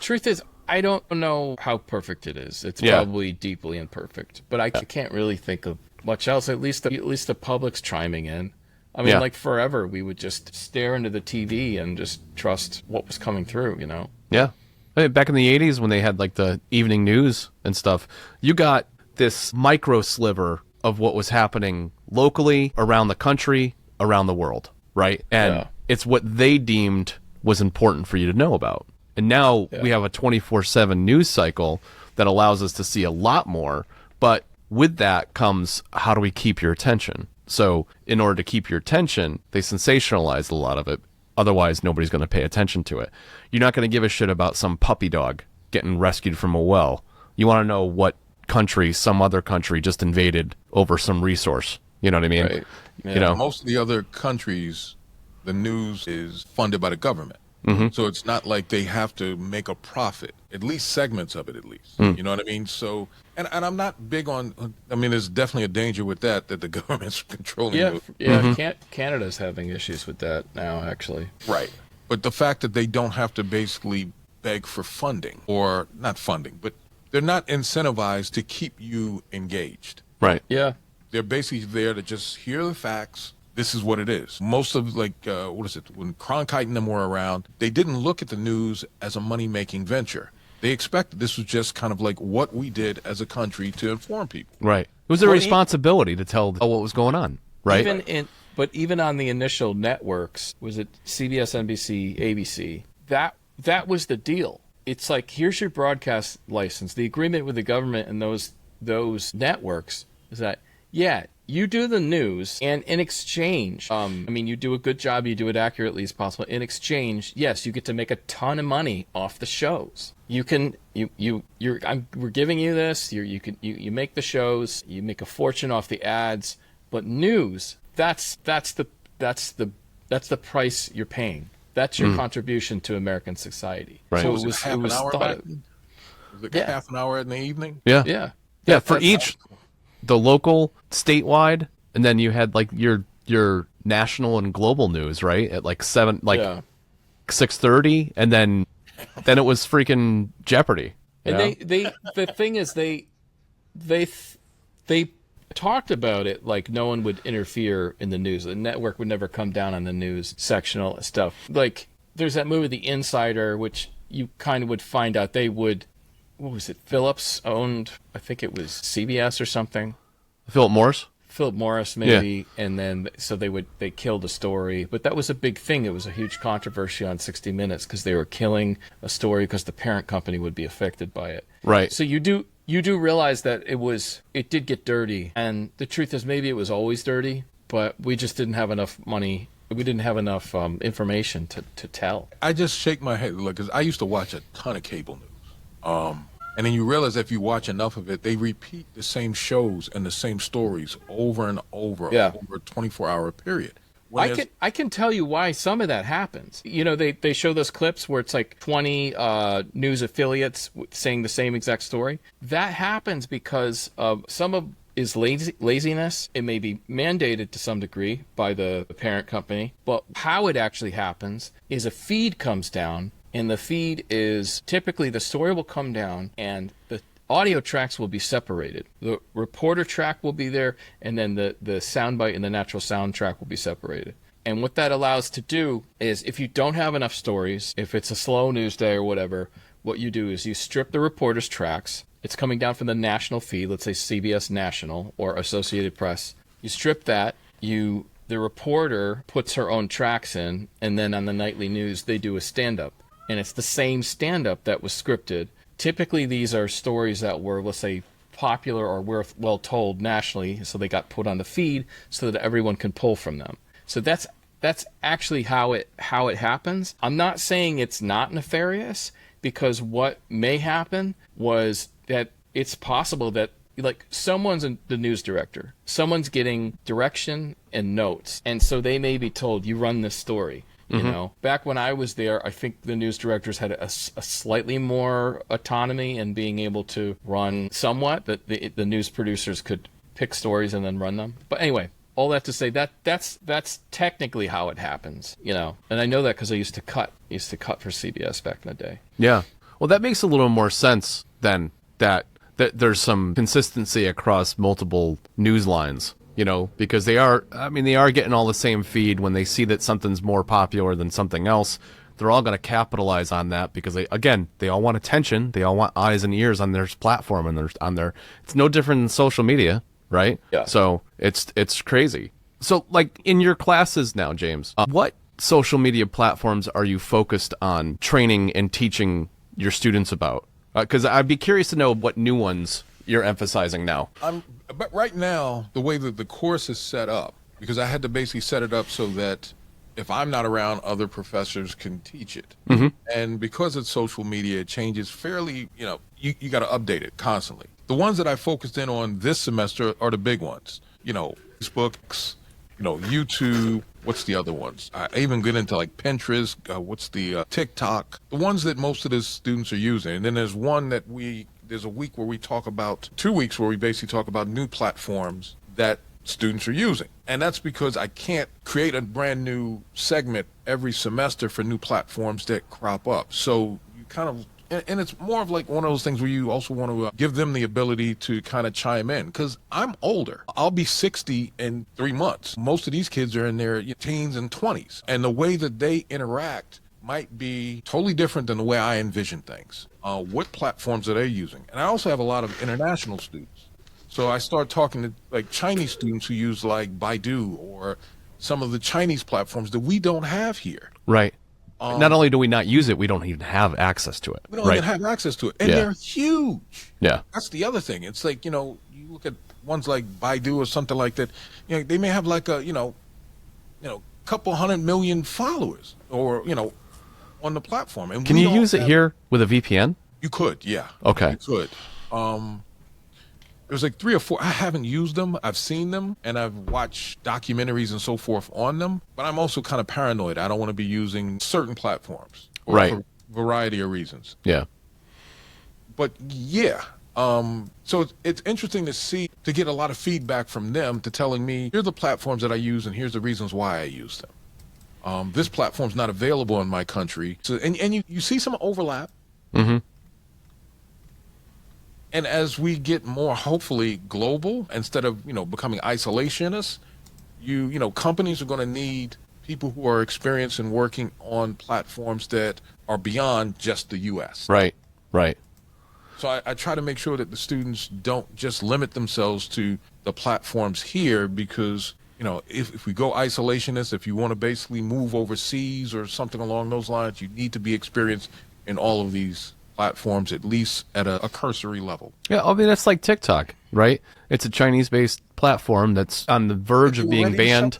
Truth is, I don't know how perfect it is. It's Yeah. probably deeply imperfect, but I can't really think of much else. At least the public's chiming in. I mean, Yeah. like forever, we would just stare into the TV and just trust what was coming through, you know? Yeah. I mean, back in the 80s when they had like the evening news and stuff, you got this micro sliver of what was happening locally, around the country, around the world, right? And it's what they deemed was important for you to know about. And now we have a 24/7 news cycle that allows us to see a lot more, but with that comes, how do we keep your attention? So in order to keep your attention, they sensationalize a lot of it. Otherwise, nobody's going to pay attention to it. You're not going to give a shit about some puppy dog getting rescued from a well. You want to know what country, some other country just invaded over some resource. You know what I mean? Right. Yeah. You know, Most of the other countries, the news is funded by the government. So it's not like they have to make a profit, at least segments of it, at least. You know what I mean? So, and I'm not big on, I mean, there's definitely a danger with that the government's controlling. Canada's having issues with that now, actually. Right. But the fact that they don't have to basically beg for funding, or not funding, but they're not incentivized to keep you engaged. right. Yeah. They're basically there to just hear the facts. This is what it is. Most of when Cronkite and them were around, they didn't look at the news as a money-making venture. They expected this was just kind of like what we did as a country to inform people. Right. It was their responsibility to tell what was going on, right? Even on the initial networks, was it CBS, NBC, ABC? That was the deal. It's like, here's your broadcast license. The agreement with the government and those networks is that, yeah, you do the news, and in exchange, I mean, you do a good job, you do it accurately as possible. In exchange, yes, you get to make a ton of money off the shows. We're giving you this. You make the shows, you make a fortune off the ads, but news, that's the price you're paying. That's your contribution to American society. Right. So it was half an hour back? Was it Yeah. half an hour in the evening? Yeah. Yeah. For each, the local, statewide, and then you had like your national and global news, right? At like 6:30, and then it was freaking Jeopardy. And the thing is, they talked about it like no one would interfere in the news. The network would never come down on the news sectional stuff. Like, there's that movie, The Insider, which you kind of would find out they would. What was it? Phillips owned, I think it was CBS or something. Philip Morris, maybe, and then so they killed a story, but that was a big thing. It was a huge controversy on 60 Minutes because they were killing a story because the parent company would be affected by it. Right. So you do realize that it did get dirty, and the truth is maybe it was always dirty, but we just didn't have enough money. We didn't have enough information to tell. I just shake my head, look, because I used to watch a ton of cable news. And then you realize if you watch enough of it, they repeat the same shows and the same stories over and over over a 24-hour period. I can tell you why some of that happens. You know, they show those clips where it's like 20 news affiliates saying the same exact story. That happens because some of is laziness. It may be mandated to some degree by the parent company, but how it actually happens is a feed comes down. And the feed is typically the story will come down and the audio tracks will be separated. The reporter track will be there, and then the soundbite and the natural sound track will be separated. And what that allows to do is, if you don't have enough stories, if it's a slow news day or whatever, what you do is you strip the reporter's tracks. It's coming down from the national feed, let's say CBS National or Associated Press. You strip that, the reporter puts her own tracks in, and then on the nightly news, they do a stand-up. And it's the same stand-up that was scripted. Typically, these are stories that were, let's say, popular or well told nationally, so they got put on the feed so that everyone can pull from them. So that's actually how it happens. I'm not saying it's not nefarious, because what may happen was that it's possible that, like, someone's the news director, someone's getting direction and notes, and so they may be told, you run this story. You know, back when I was there, I think the news directors had a slightly more autonomy in being able to run somewhat, that the news producers could pick stories and then run them. But anyway, all that to say that's technically how it happens, you know. And I know that because I used to cut for CBS back in the day. Yeah. Well, that makes a little more sense than that there's some consistency across multiple news lines, you know, because they are getting all the same feed. When they see that something's more popular than something else, they're all going to capitalize on that because they all want attention. They all want eyes and ears on their platform and it's no different than social media, right? Yeah. So it's crazy. So like in your classes now, James, what social media platforms are you focused on training and teaching your students about? Because I'd be curious to know what new ones you're emphasizing now. But right now, the way that the course is set up, because I had to basically set it up so that if I'm not around, other professors can teach it. Mm-hmm. And because it's social media, it changes fairly, you know, you got to update it constantly. The ones that I focused in on this semester are the big ones, you know, Facebook, you know, YouTube. What's the other ones? I even get into like Pinterest. What's the TikTok? The ones that most of the students are using. And then there's one that there's a week where we talk about, 2 weeks where we basically talk about new platforms that students are using. And that's because I can't create a brand new segment every semester for new platforms that crop up. So you kind of, and it's more of like one of those things where you also want to give them the ability to kind of chime in, because I'm older. I'll be 60 in 3 months. Most of these kids are in their teens and 20s. And the way that they interact might be totally different than the way I envision things. What platforms are they using? And I also have a lot of international students. So I start talking to like Chinese students who use like Baidu or some of the Chinese platforms that we don't have here. Right. Not only do we not use it, we don't even have access to it. We don't even have access to it. And they're huge. Yeah. That's the other thing. It's like, you know, you look at ones like Baidu or something like that, you know, they may have like a, couple 100 million followers or, you know, on the platform. And can you use it here with a VPN? You could, yeah. Okay. You could. There's like 3 or 4. I haven't used them. I've seen them, and I've watched documentaries and so forth on them. But I'm also kind of paranoid. I don't want to be using certain platforms, right, for a variety of reasons. Yeah. But yeah, so it's interesting to get a lot of feedback from them to telling me, here are the platforms that I use, and here's the reasons why I use them. This platform's not available in my country, so and you see some overlap. Mm-hmm. And as we get more, hopefully, global, instead of, becoming isolationists, companies are going to need people who are experienced in working on platforms that are beyond just the U.S. Right, right. So I try to make sure that the students don't just limit themselves to the platforms here because, if we go isolationist, if you want to basically move overseas or something along those lines, you need to be experienced in all of these platforms, at least at a cursory level. Yeah, I mean, that's like TikTok, right? It's a Chinese-based platform that's on the verge of being banned,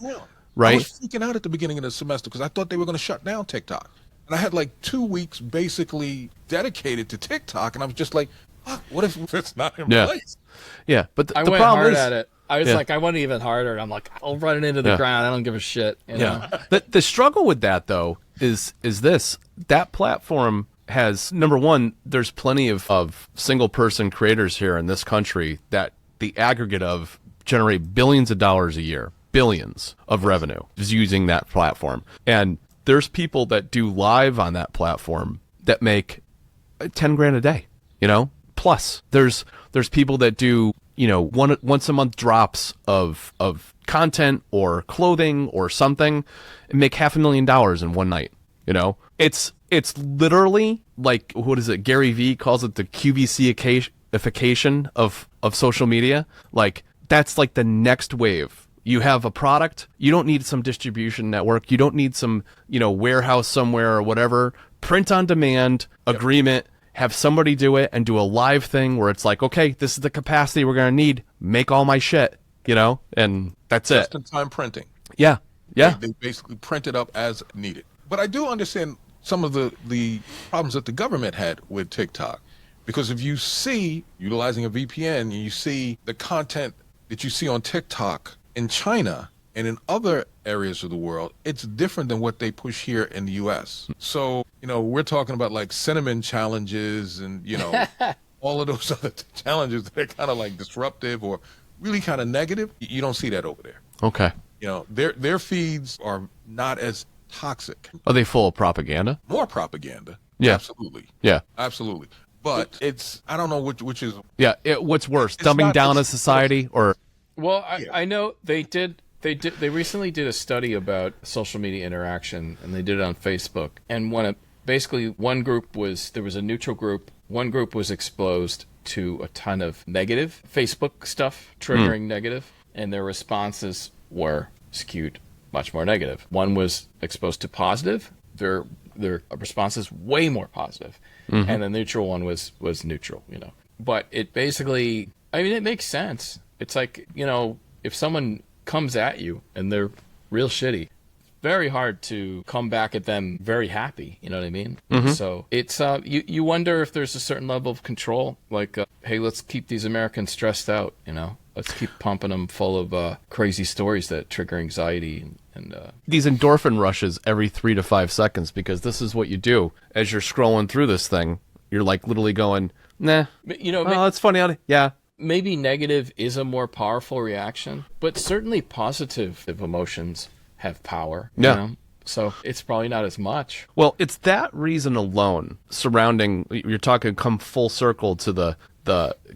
right? I was freaking out at the beginning of the semester because I thought they were going to shut down TikTok. And I had like 2 weeks basically dedicated to TikTok, and I was just like, fuck, what if it's not in place? Yeah, but the I went problem hard is, at it. I was like, I went even harder. I'm like, I'll run it into the ground. I don't give a shit. You know? The struggle with that, though, is this. That platform has, number one, there's plenty of single-person creators here in this country that the aggregate of generate billions of dollars a year, billions of revenue is using that platform. And there's people that do live on that platform that make 10 grand a day, plus there's people that do, once a month drops of content or clothing or something and make $500,000 in one night. It's literally like, what is it? Gary Vee calls it the QVC-ification of social media. Like, that's like the next wave. You have a product. You don't need some distribution network. You don't need some, warehouse somewhere or whatever. Print on demand agreement. Have somebody do it and do a live thing where it's like, okay, this is the capacity we're going to need. Make all my shit, and that's it. Just-in-time printing. Yeah. Yeah. They basically print it up as needed. But I do understand some of the problems that the government had with TikTok. Because if you see, utilizing a VPN, and you see the content that you see on TikTok in China and in other areas of the world, it's different than what they push here in the U.S. So, we're talking about like cinnamon challenges and, all of those other challenges that are kind of like disruptive or really kind of negative. You don't see that over there. Okay. You know, their feeds are not as toxic. Are they full of propaganda? More propaganda. Yeah. Absolutely. Yeah. Absolutely. But it's, I don't know which is. Yeah. What's worse, It's dumbing not- down a it's- society or? Well, I know they recently did a study about social media interaction, and they did it on Facebook. And one group was, there was a neutral group. One group was exposed to a ton of negative Facebook stuff, triggering negative, and their responses were skewed much more negative. One was exposed to positive. Their response is way more positive. And the neutral one was neutral, you know. But it basically, I mean, it makes sense. It's like, you know, if someone comes at you and they're real shitty, very hard to come back at them very happy, you know what I mean? So it's you wonder if there's a certain level of control, like hey, let's keep these Americans stressed out, you know, let's keep pumping them full of crazy stories that trigger anxiety and These endorphin rushes every 3 to 5 seconds, because this is what you do as you're scrolling through this thing. You're like literally going, nah, you know, oh, that's funny. Yeah. maybe negative is a more powerful reaction, but certainly positive emotions have power. Yeah. You know? So it's probably not as much. Well, it's that reason alone surrounding, you're talking come full circle to the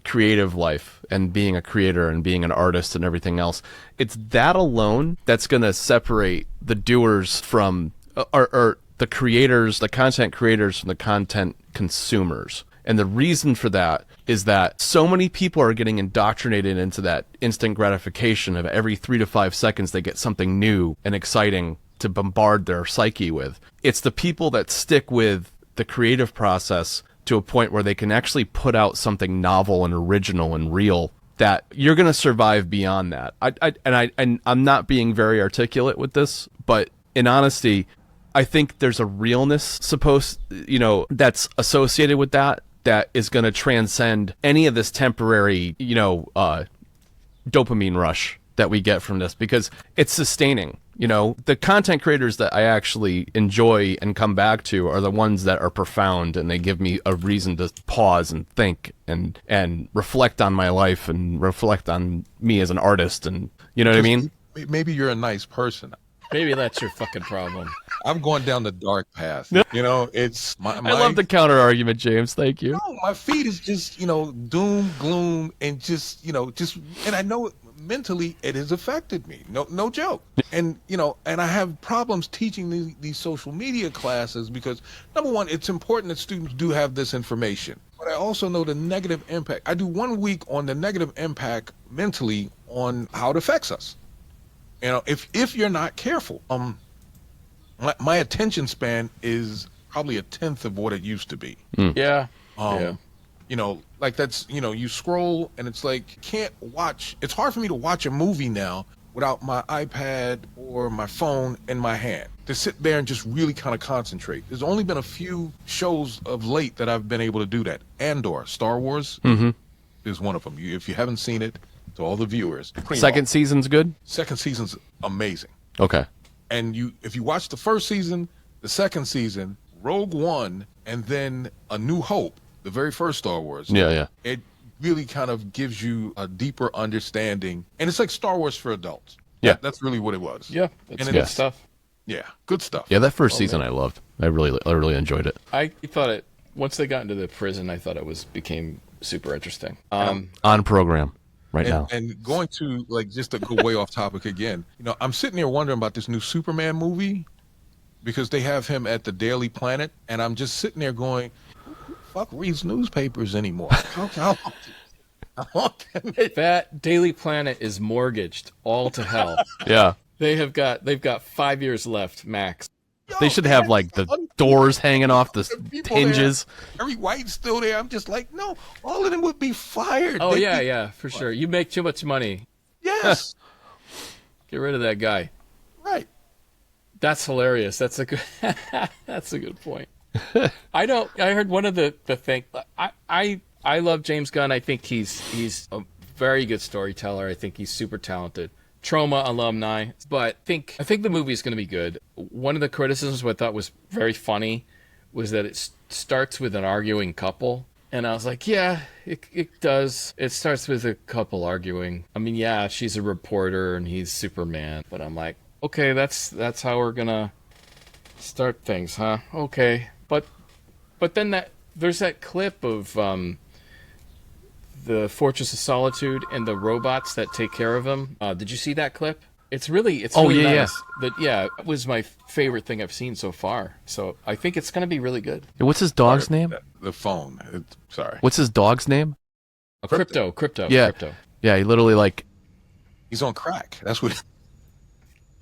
creative life and being a creator and being an artist and everything else. It's that alone that's going to separate the doers from, or the creators, the content creators from the content consumers. And the reason for that is that so many people are getting indoctrinated into that instant gratification of every 3 to 5 seconds they get something new and exciting to bombard their psyche with. It's the people that stick with the creative process to a point where they can actually put out something novel and original and real that you're going to survive beyond that. I'm not being very articulate with this, but in honesty, I think there's a realness that's associated with that is going to transcend any of this temporary, dopamine rush that we get from this, because it's sustaining. You know, the content creators that I actually enjoy and come back to are the ones that are profound, and they give me a reason to pause and think and reflect on my life and reflect on me as an artist. And you know what I mean? Maybe you're a nice person. Maybe that's your fucking problem. I'm going down the dark path. You know, it's my I love the counter argument, James. Thank you. No, my feed is just, doom, gloom, and and I know mentally it has affected me. No joke. And, and I have problems teaching these social media classes because, number one, it's important that students do have this information. But I also know the negative impact. I do 1 week on the negative impact mentally on how it affects us. If you're not careful, my attention span is probably a tenth of what it used to be. Yeah. Like that's, you scroll and it's like, can't watch. It's hard for me to watch a movie now without my iPad or my phone in my hand, to sit there and just really kind of concentrate. There's only been a few shows of late that I've been able to do that. Andor, Star Wars is one of them. If you haven't seen it, to all the viewers. Second season's good? Second season's amazing. Okay. And if you watch the first season, the second season, Rogue One, and then A New Hope, the very first Star Wars. Yeah. It really kind of gives you a deeper understanding. And it's like Star Wars for adults. Yeah. That's really what it was. Yeah. That's And good stuff. Yeah. Good stuff. Yeah, that first season I loved. I really enjoyed it. I thought once they got into the prison, I thought became super interesting. On program. Now. And going to, just to go way off topic again, I'm sitting there wondering about this new Superman movie because they have him at the Daily Planet, and I'm just sitting there going, who the fuck reads newspapers anymore? That Daily Planet is mortgaged all to hell. Yeah. They've got 5 years left, max. They should have the doors hanging off the hinges. Harry White's still there. I'm just like, no, all of them would be fired. Oh, yeah, for sure. You make too much money. Yes. Get rid of that guy. Right. That's hilarious. That's a good point. I heard one of the thing. I love James Gunn. I think he's a very good storyteller. I think he's super talented. Trauma alumni, but I think the movie is going to be good. One of the criticisms I thought was very funny was that it starts with an arguing couple, And I was like, yeah, it does. It starts with a couple arguing. I mean, yeah, she's a reporter and he's Superman. But I'm like, okay, that's how we're gonna start things, huh? Okay. But then there's that clip of the Fortress of Solitude and the robots that take care of him. Did you see that clip? It's really nice. It was my favorite thing I've seen so far. So I think it's going to be really good. What's his dog's name? The phone. Sorry. What's his dog's name? Crypto. Yeah. Crypto. Yeah, he literally He's on crack. That's what.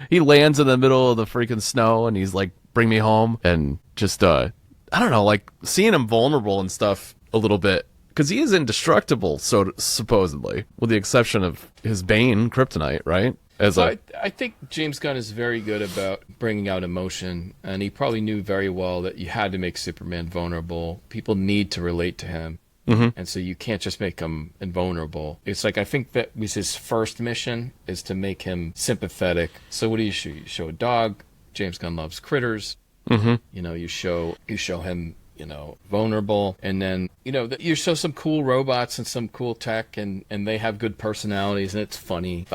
he lands in the middle of the freaking snow and he's like, bring me home. And just, I don't know, like seeing him vulnerable and stuff a little bit. Because he is indestructible, supposedly, with the exception of his Bane, Kryptonite, right? I think James Gunn is very good about bringing out emotion, and he probably knew very well that you had to make Superman vulnerable. People need to relate to him, and so you can't just make him invulnerable. It's like, I think that was his first mission, is to make him sympathetic. So what do you show? You show a dog. James Gunn loves critters. You know, you show him, vulnerable, and then you show some cool robots and some cool tech, and they have good personalities, and it's funny.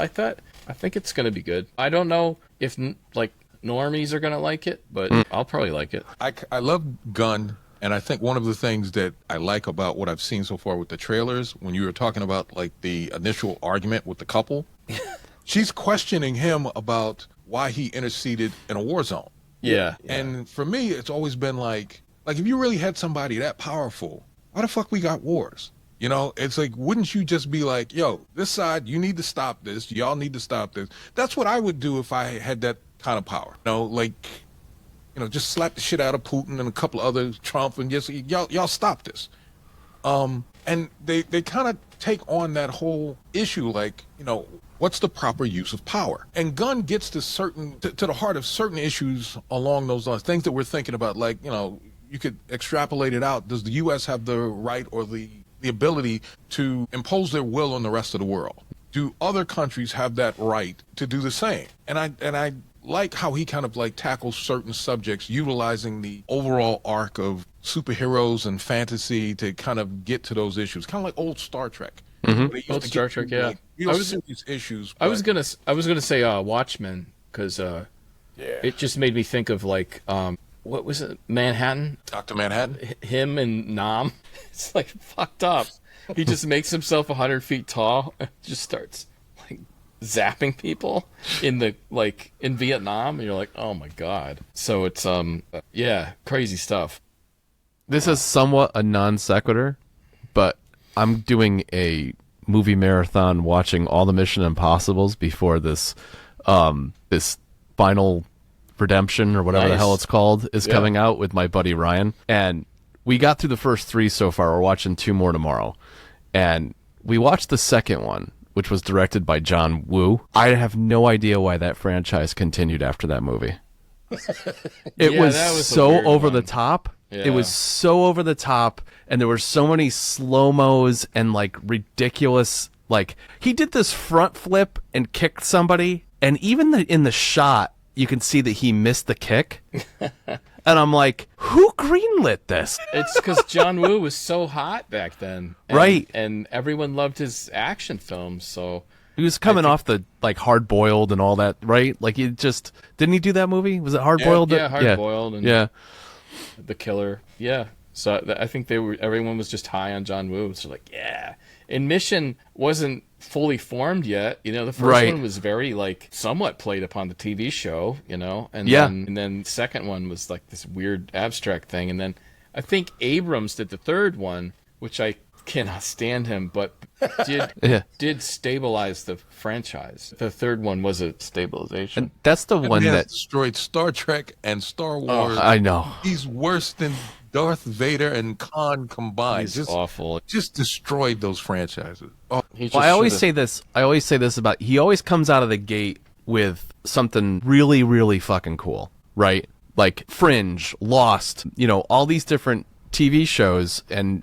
I think it's going to be good. I don't know if like normies are going to like it, but I'll probably like it. I love Gunn, and I think one of the things that I like about what I've seen so far with the trailers, when you were talking about like the initial argument with the couple, she's questioning him about why he interceded in a war zone. Yeah. And for me, it's always been like if you really had somebody that powerful, why the fuck we got wars? It's like, wouldn't you just be like, yo, this side, you need to stop this. Y'all need to stop this. That's what I would do if I had that kind of power. Just slap the shit out of Putin and a couple other Trump and just, y'all stop this. And they kind of take on that whole issue, like, what's the proper use of power? And Gunn gets to the heart of certain issues along those lines, things that we're thinking about, like, you could extrapolate it out. Does the U.S. have the right or the ability to impose their will on the rest of the world? Do other countries have that right to do the same? And I like how he kind of like tackles certain subjects, utilizing the overall arc of superheroes and fantasy to kind of get to those issues, kind of like old Star Trek. Old Star Trek, yeah. Serious issues. I was gonna say Watchmen, because it just made me think of like what was it, Manhattan? Dr. Manhattan? Him and Nam. It's like fucked up. He just makes himself 100 feet tall and just starts like zapping people in Vietnam, and you're like, oh my god. So it's crazy stuff. This is somewhat a non sequitur, but I'm doing a movie marathon watching all the Mission Impossibles before this final redemption or whatever the hell it's called is coming out with my buddy Ryan. And we got through the first 3 so far. We're watching 2 more tomorrow. And we watched the second one, which was directed by John Woo. I have no idea why that franchise continued after that movie. It was so over the top. Yeah. It was so over the top, and there were so many slow-mos and like ridiculous, like he did this front flip and kicked somebody, and even in the shot you can see that he missed the kick. And I'm like, who greenlit this? It's because John Woo was so hot back then, right? And everyone loved his action films, so he was coming off the like Hard Boiled and all that, right? Like he just didn't he do that movie? Was it Hard Boiled? Yeah, Hard Boiled, and yeah, The Killer. Yeah, so I think everyone was just high on John Woo. So like, yeah, and Mission wasn't fully formed yet. The first one was very like somewhat played upon the TV show, and then the second one was like this weird abstract thing, and then I think Abrams did the third one, which I cannot stand him, but did stabilize the franchise. The third one was a stabilization. And that's the one that destroyed Star Trek and Star Wars. I know. He's worse than Darth Vader and Khan combined. He's awful. Just destroyed those franchises. I always say this about, he always comes out of the gate with something really, really fucking cool, right? Like Fringe, Lost, all these different TV shows and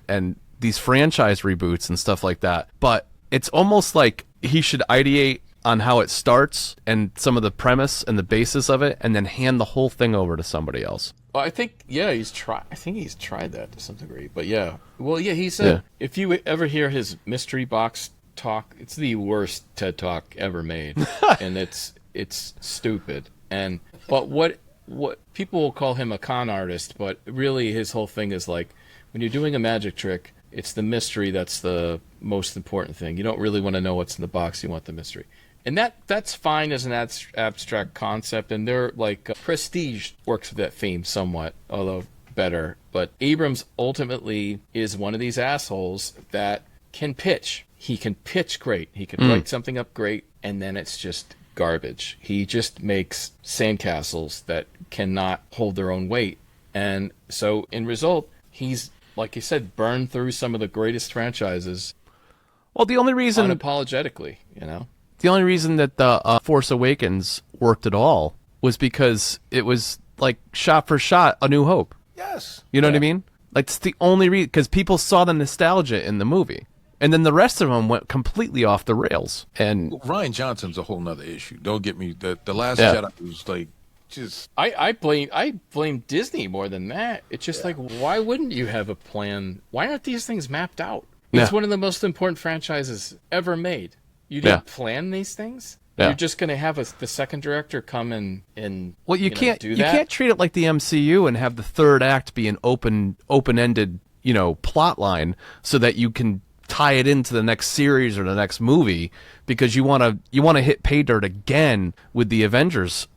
these franchise reboots and stuff like that. But it's almost like he should ideate on how it starts and some of the premise and the basis of it, and then hand the whole thing over to somebody else. Well, I think he's tried that to some degree. But yeah, well, yeah, he said if you ever hear his mystery box talk, it's the worst TED talk ever made, and it's stupid. But what people will call him a con artist, but really his whole thing is like when you're doing a magic trick, it's the mystery that's the most important thing. You don't really want to know what's in the box; you want the mystery. And that's fine as an abstract concept, and they're like Prestige works with that theme somewhat, although better. But Abrams ultimately is one of these assholes that can pitch. He can pitch great. He can write something up great, and then it's just garbage. He just makes sandcastles that cannot hold their own weight. And so in result, he's, like you said, burned through some of the greatest franchises. Well, the only reason unapologetically, you know. The only reason that the Force Awakens worked at all was because it was like shot for shot A New Hope. Yes. You know what I mean? Like, it's the only reason, because people saw the nostalgia in the movie. And then the rest of them went completely off the rails. And Rian Johnson's a whole nother issue. Don't get me. The Last Jedi was like just. I blame Disney more than that. It's just like, why wouldn't you have a plan? Why aren't these things mapped out? It's one of the most important franchises ever made. You didn't plan these things? You're just going to have the second director come in and well, you can't treat it like the MCU and have the third act be an open-ended, plot line so that you can tie it into the next series or the next movie, because you want to hit pay dirt again with the Avengers,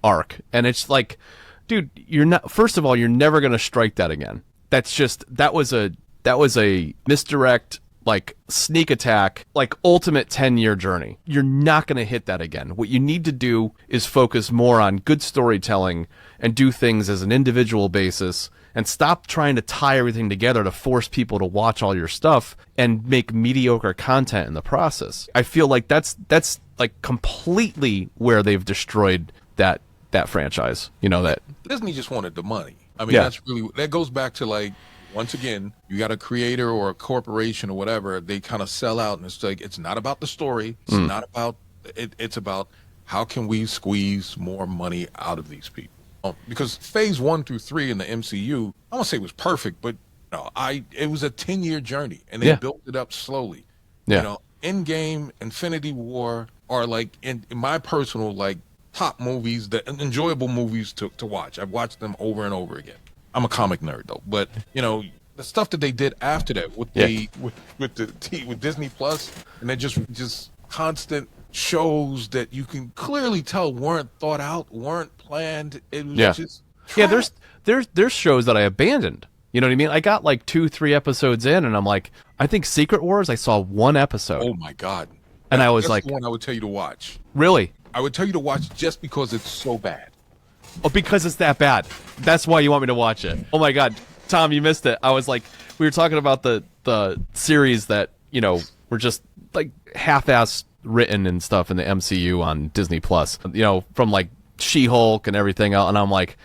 arc. And it's like, dude, first of all, you're never going to strike that again. That was a misdirect, like sneak attack, like ultimate 10-year journey. You're not going to hit that again. What you need to do is focus more on good storytelling and do things as an individual basis, and stop trying to tie everything together to force people to watch all your stuff and make mediocre content in the process. I feel like that's like completely where they've destroyed that franchise. That Disney just wanted the money. I mean, that goes back to, like, once again, you got a creator or a corporation or whatever, they kind of sell out, and it's like, it's not about the story. It's not about it. It's about how can we squeeze more money out of these people. Because phase 1 through 3 in the MCU, I won't say it was perfect, but it was a 10-year journey, and they built it up slowly. Endgame, Infinity War are like in my personal like top movies, the enjoyable movies to watch. I've watched them over and over again. I'm a comic nerd though, but the stuff that they did after that with with Disney Plus, and then just constant shows that you can clearly tell weren't thought out, weren't planned. It was just trash. There's shows that I abandoned. You know what I mean? I got like 2-3 episodes in, and I'm like, I think Secret Wars, I saw 1 episode. Oh my god! And I was that's like, the one I would tell you to watch. Really? I would tell you to watch just because it's so bad. Oh, because it's that bad. That's why you want me to watch it. Oh my god, Tom, you missed it. I was like, we were talking about the series that were just like half-ass written and stuff in the MCU on Disney Plus. From like She-Hulk and everything else. And I'm like,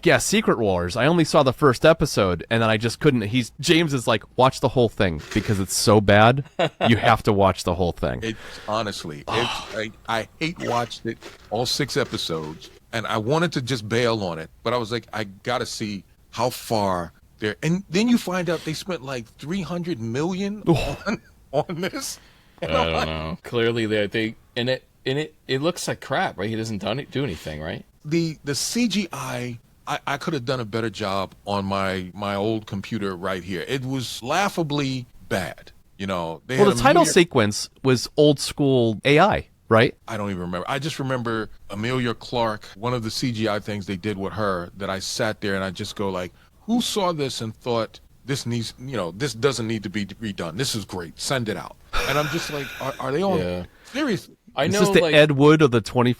yeah, Secret Wars. I only saw the first episode, and then I just couldn't. James is like, watch the whole thing because it's so bad. You have to watch the whole thing. I hate watched it, all 6 episodes, and I wanted to just bail on it, but I was like, I gotta see how far there. And then you find out they spent like $300 million on this. I don't know. Clearly, they and it looks like crap, right? He doesn't do anything, right? The CGI, I could have done a better job on my old computer right here. It was laughably bad. The title sequence was old school AI, right? I don't even remember. I just remember Amelia Clark, one of the CGI things they did with her, that I sat there and I just go like, who saw this and thought this needs, this doesn't need to be redone. This is great. Send it out. And I'm just like, are they on? Yeah. Seriously. I know. Is this the Ed Wood of the 20?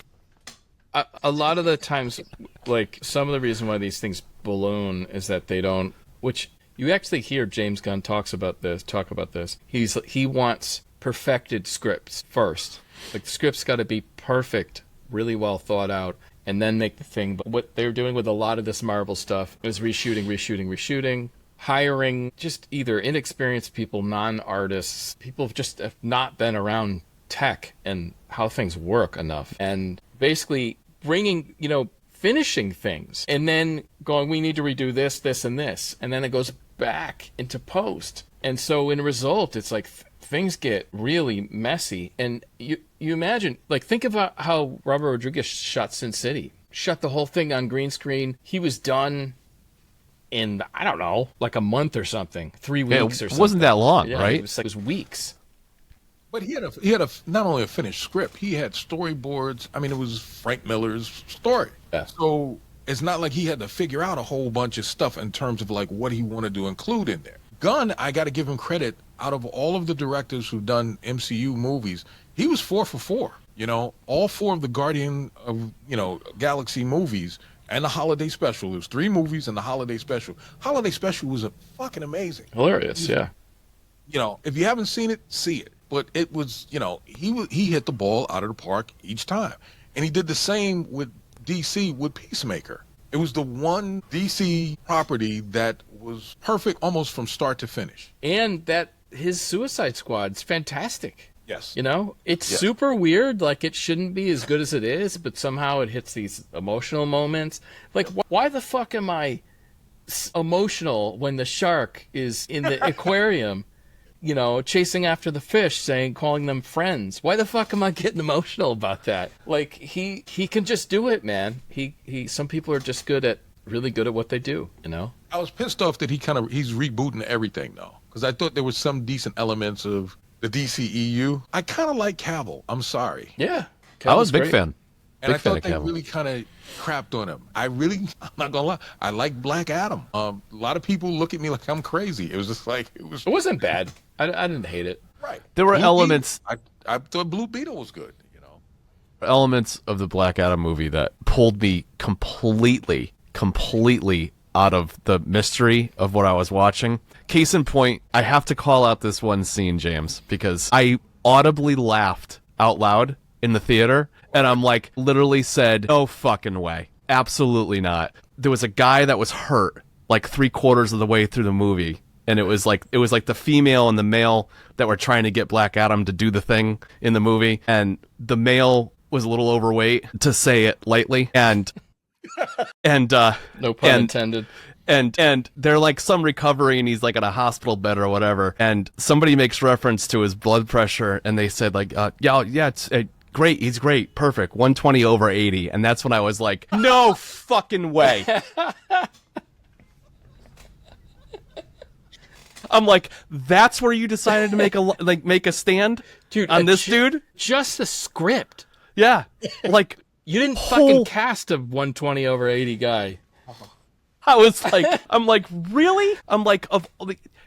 A lot of the times, like, some of the reason why these things balloon is that they don't, which you actually hear James Gunn talk about this. He wants perfected scripts first. Like, the script's got to be perfect, really well thought out, and then make the thing. But what they're doing with a lot of this Marvel stuff is reshooting, hiring just either inexperienced people, non-artists, people just have not been around tech and how things work enough, and basically bringing, finishing things, and then going, we need to redo this, this, and this, and then it goes back into post. And so in result, it's like things get really messy. And you imagine, like, think about how Robert Rodriguez shot Sin City. Shot the whole thing on green screen. He was done in, I don't know, like a month or something, 3 weeks or something. It wasn't that long, right? It was weeks. But he had a not only a finished script, he had storyboards. I mean, it was Frank Miller's story. Yeah. So it's not like he had to figure out a whole bunch of stuff in terms of like what he wanted to include in there. Gunn, I got to give him credit. Out of all of the directors who've done MCU movies, he was 4 for 4. All 4 of the Guardian of Galaxy movies and the holiday special. There was 3 movies and the holiday special. Holiday special was a fucking amazing. Hilarious, yeah. If you haven't seen it, see it. But it was, he hit the ball out of the park each time. And he did the same with DC with Peacemaker. It was the one DC property that was perfect almost from start to finish. And that his Suicide Squad's fantastic. Yes. It's super weird. Like, it shouldn't be as good as it is, but somehow it hits these emotional moments. Like, why the fuck am I emotional when the shark is in the aquarium? Chasing after the fish, calling them friends. Why the fuck am I getting emotional about that? Like, he can just do it, man. Some people are just really good at what they do, I was pissed off that he's rebooting everything though, because I thought there was some decent elements of the DCEU. I kind of like Cavill. I'm sorry. Yeah, I was a big fan. And I thought they really kind of crapped on him. I'm not gonna lie, I like Black Adam. A lot of people look at me like I'm crazy. It was just like it wasn't bad. I didn't hate it. Right. There were elements. I thought Blue Beetle was good. Elements of the Black Adam movie that pulled me completely out of the mystery of what I was watching. Case in point, I have to call out this one scene, James, because I audibly laughed out loud in the theater, and I'm like, literally said, no fucking way. Absolutely not. There was a guy that was hurt like 3/4 of the way through the movie, and it was like the female and the male that were trying to get Black Adam to do the thing in the movie, and the male was a little overweight, to say it lightly, and no pun intended. And they're like some recovery, and he's like at a hospital bed or whatever, and somebody makes reference to his blood pressure, and they said like, yeah, it's great, he's great, perfect, 120/80, and that's when I was like, no fucking way. I'm like, that's where you decided to make a stand, dude, on this dude? Just the script. Yeah, like you didn't fucking cast a 120/80 guy. I was like, I'm like, really? I'm like,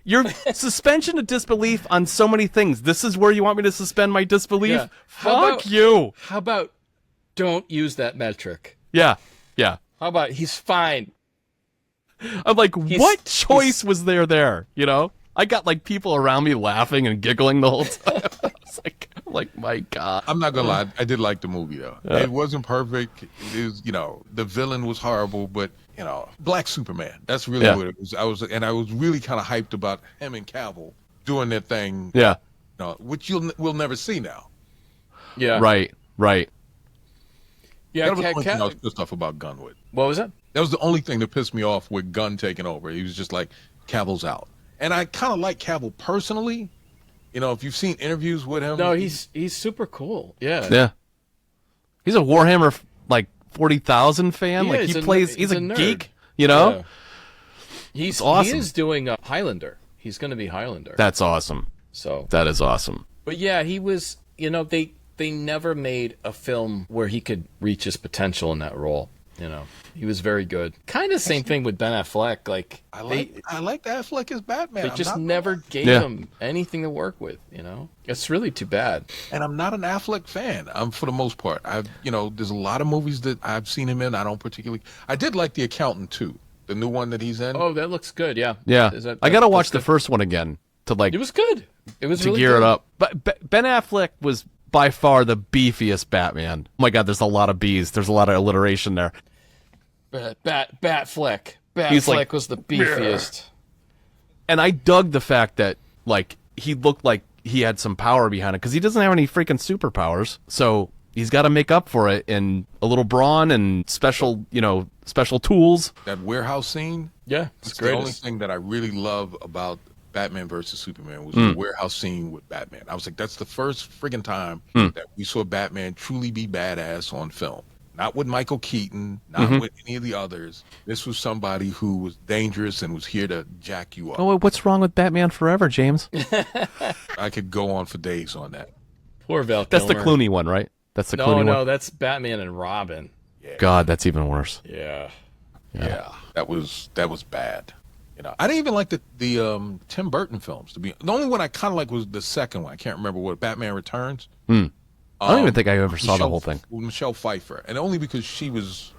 your suspension of disbelief on so many things. This is where you want me to suspend my disbelief? Yeah. Fuck you. How about don't use that metric? Yeah. How about he's fine? I'm like, what choice was there? I got like people around me laughing and giggling the whole time. I'm like, my God. I'm not gonna lie, I did like the movie though. Yeah. It wasn't perfect. It was, the villain was horrible, but Black Superman. That's really what it was. I was really kind of hyped about him and Cavill doing their thing. Yeah. Which we'll never see now. Yeah. Right. Yeah. That was the only thing I was pissed off about Gunn with. What was that? That was the only thing that pissed me off with Gunn taking over. He was just like, Cavill's out. And I kind of like Cavill personally. If you've seen interviews with him. No, he's super cool. Yeah. Yeah. He's a Warhammer, 40,000 fan. He's a geek, Yeah. He's awesome. He is doing a Highlander. He's going to be Highlander. That's awesome. So that is awesome. But yeah, he was, they never made a film where he could reach his potential in that role. He was very good. Kind of same thing with Ben Affleck. I like Affleck as Batman. They just never gave him anything to work with. It's really too bad. And I'm not an Affleck fan. For the most part. There's a lot of movies that I've seen him in. I don't particularly. I did like The Accountant too, the new one that he's in. Oh, that looks good. Yeah. Yeah. I gotta watch the first one again to It was good. It was to really gear good. it up. But Ben Affleck was by far the beefiest Batman. Oh my God, there's a lot of B's. There's a lot of alliteration there. Batfleck. Batfleck was the beefiest. And I dug the fact that he looked like he had some power behind it because he doesn't have any freaking superpowers. So he's got to make up for it in a little brawn and special, special tools. That warehouse scene. Yeah, It's the only thing that I really love about Batman versus Superman was the warehouse scene with Batman. I was like, that's the first friggin' time that we saw Batman truly be badass on film. Not with Michael Keaton, not with any of the others. This was somebody who was dangerous and was here to jack you up. Oh, what's wrong with Batman Forever, James? I could go on for days on that. Poor Val That's the Kilmer. Clooney one, right? That's the Clooney one? No, that's Batman and Robin. Yeah. God, that's even worse. Yeah. Yeah, that was bad. I didn't even like the Tim Burton films. The only one I kind of like was the second one. I can't remember what, Batman Returns. I don't even think I ever saw the whole thing. Michelle Pfeiffer, and only because she's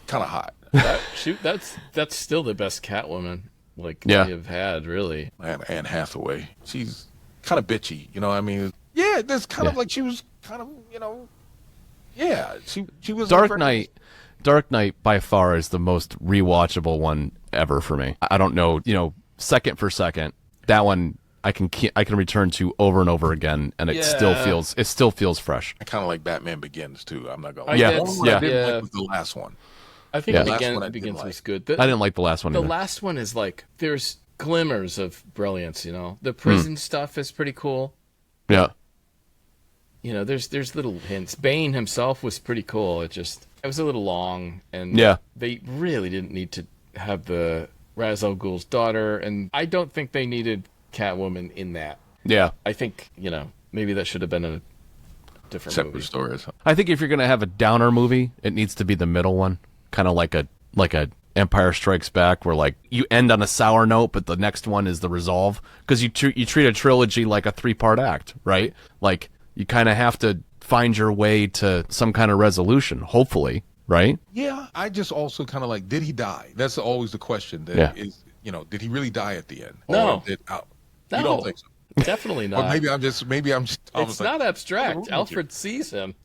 kind of hot. That's still the best Catwoman we have had, really. And Anne Hathaway, she's kind of bitchy. I mean, yeah, that's kind of like she was kind of, yeah, she was Dark Knight by far is the most rewatchable one ever for me. I don't know, second for second. That one I can return to over and over again, and it still feels fresh. I kind of like Batman Begins too. I'm not gonna lie. Yeah, The only one I didn't like was the last one. I think Yeah. Begins was good. I didn't like the last one The either. last one is like, there's glimmers of brilliance, The prison stuff is pretty cool. Yeah. There's little hints. Bane himself was pretty cool. It was a little long, and they really didn't need to have the Ra's al Ghul's daughter, and I don't think they needed Catwoman in that. Yeah. I think, maybe that should have been a different Separate movie. stories. I think if you're gonna have a downer movie, it needs to be the middle one, kind of like a Empire Strikes Back, where like you end on a sour note, but the next one is the resolve, because you treat a trilogy like a 3-part act, right? Like you kind of have to find your way to some kind of resolution, hopefully, right? Yeah, I just also kind of like, did he die? That's always the question. That is, did he really die at the end? No. You don't think so? Definitely not. Or maybe I'm just. It's not abstract. Alfred sees him.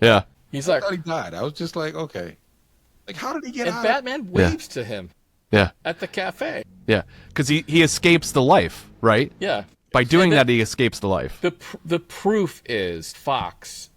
Yeah. He's I like, thought he died. I was just like, okay. Like, how did he get and out? Batman waves to him Yeah. at the cafe. Yeah. Because he escapes the life, right? Yeah. By doing that, he escapes the life. The proof is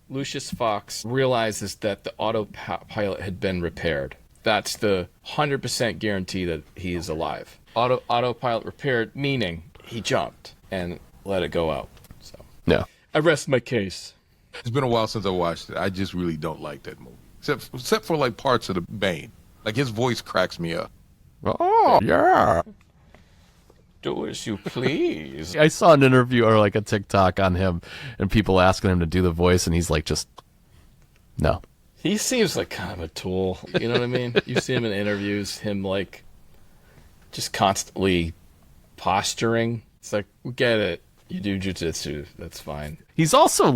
Lucius Fox realizes that the autopilot had been repaired. That's the 100% guarantee that he is alive. Autopilot repaired, meaning he jumped and let it go out. So Yeah. I rest my case. It's been a while since I watched it. I just really don't like that movie, except for like parts of the Bane. Like his voice cracks me up. Oh, yeah. Do as you please. I saw an interview or like a TikTok on him and people asking him to do the voice, and he's like, just no. He seems like kind of a tool. You know what I mean? You see him in interviews, him like just constantly posturing. It's like, we get it. You do jujitsu. That's fine. He's also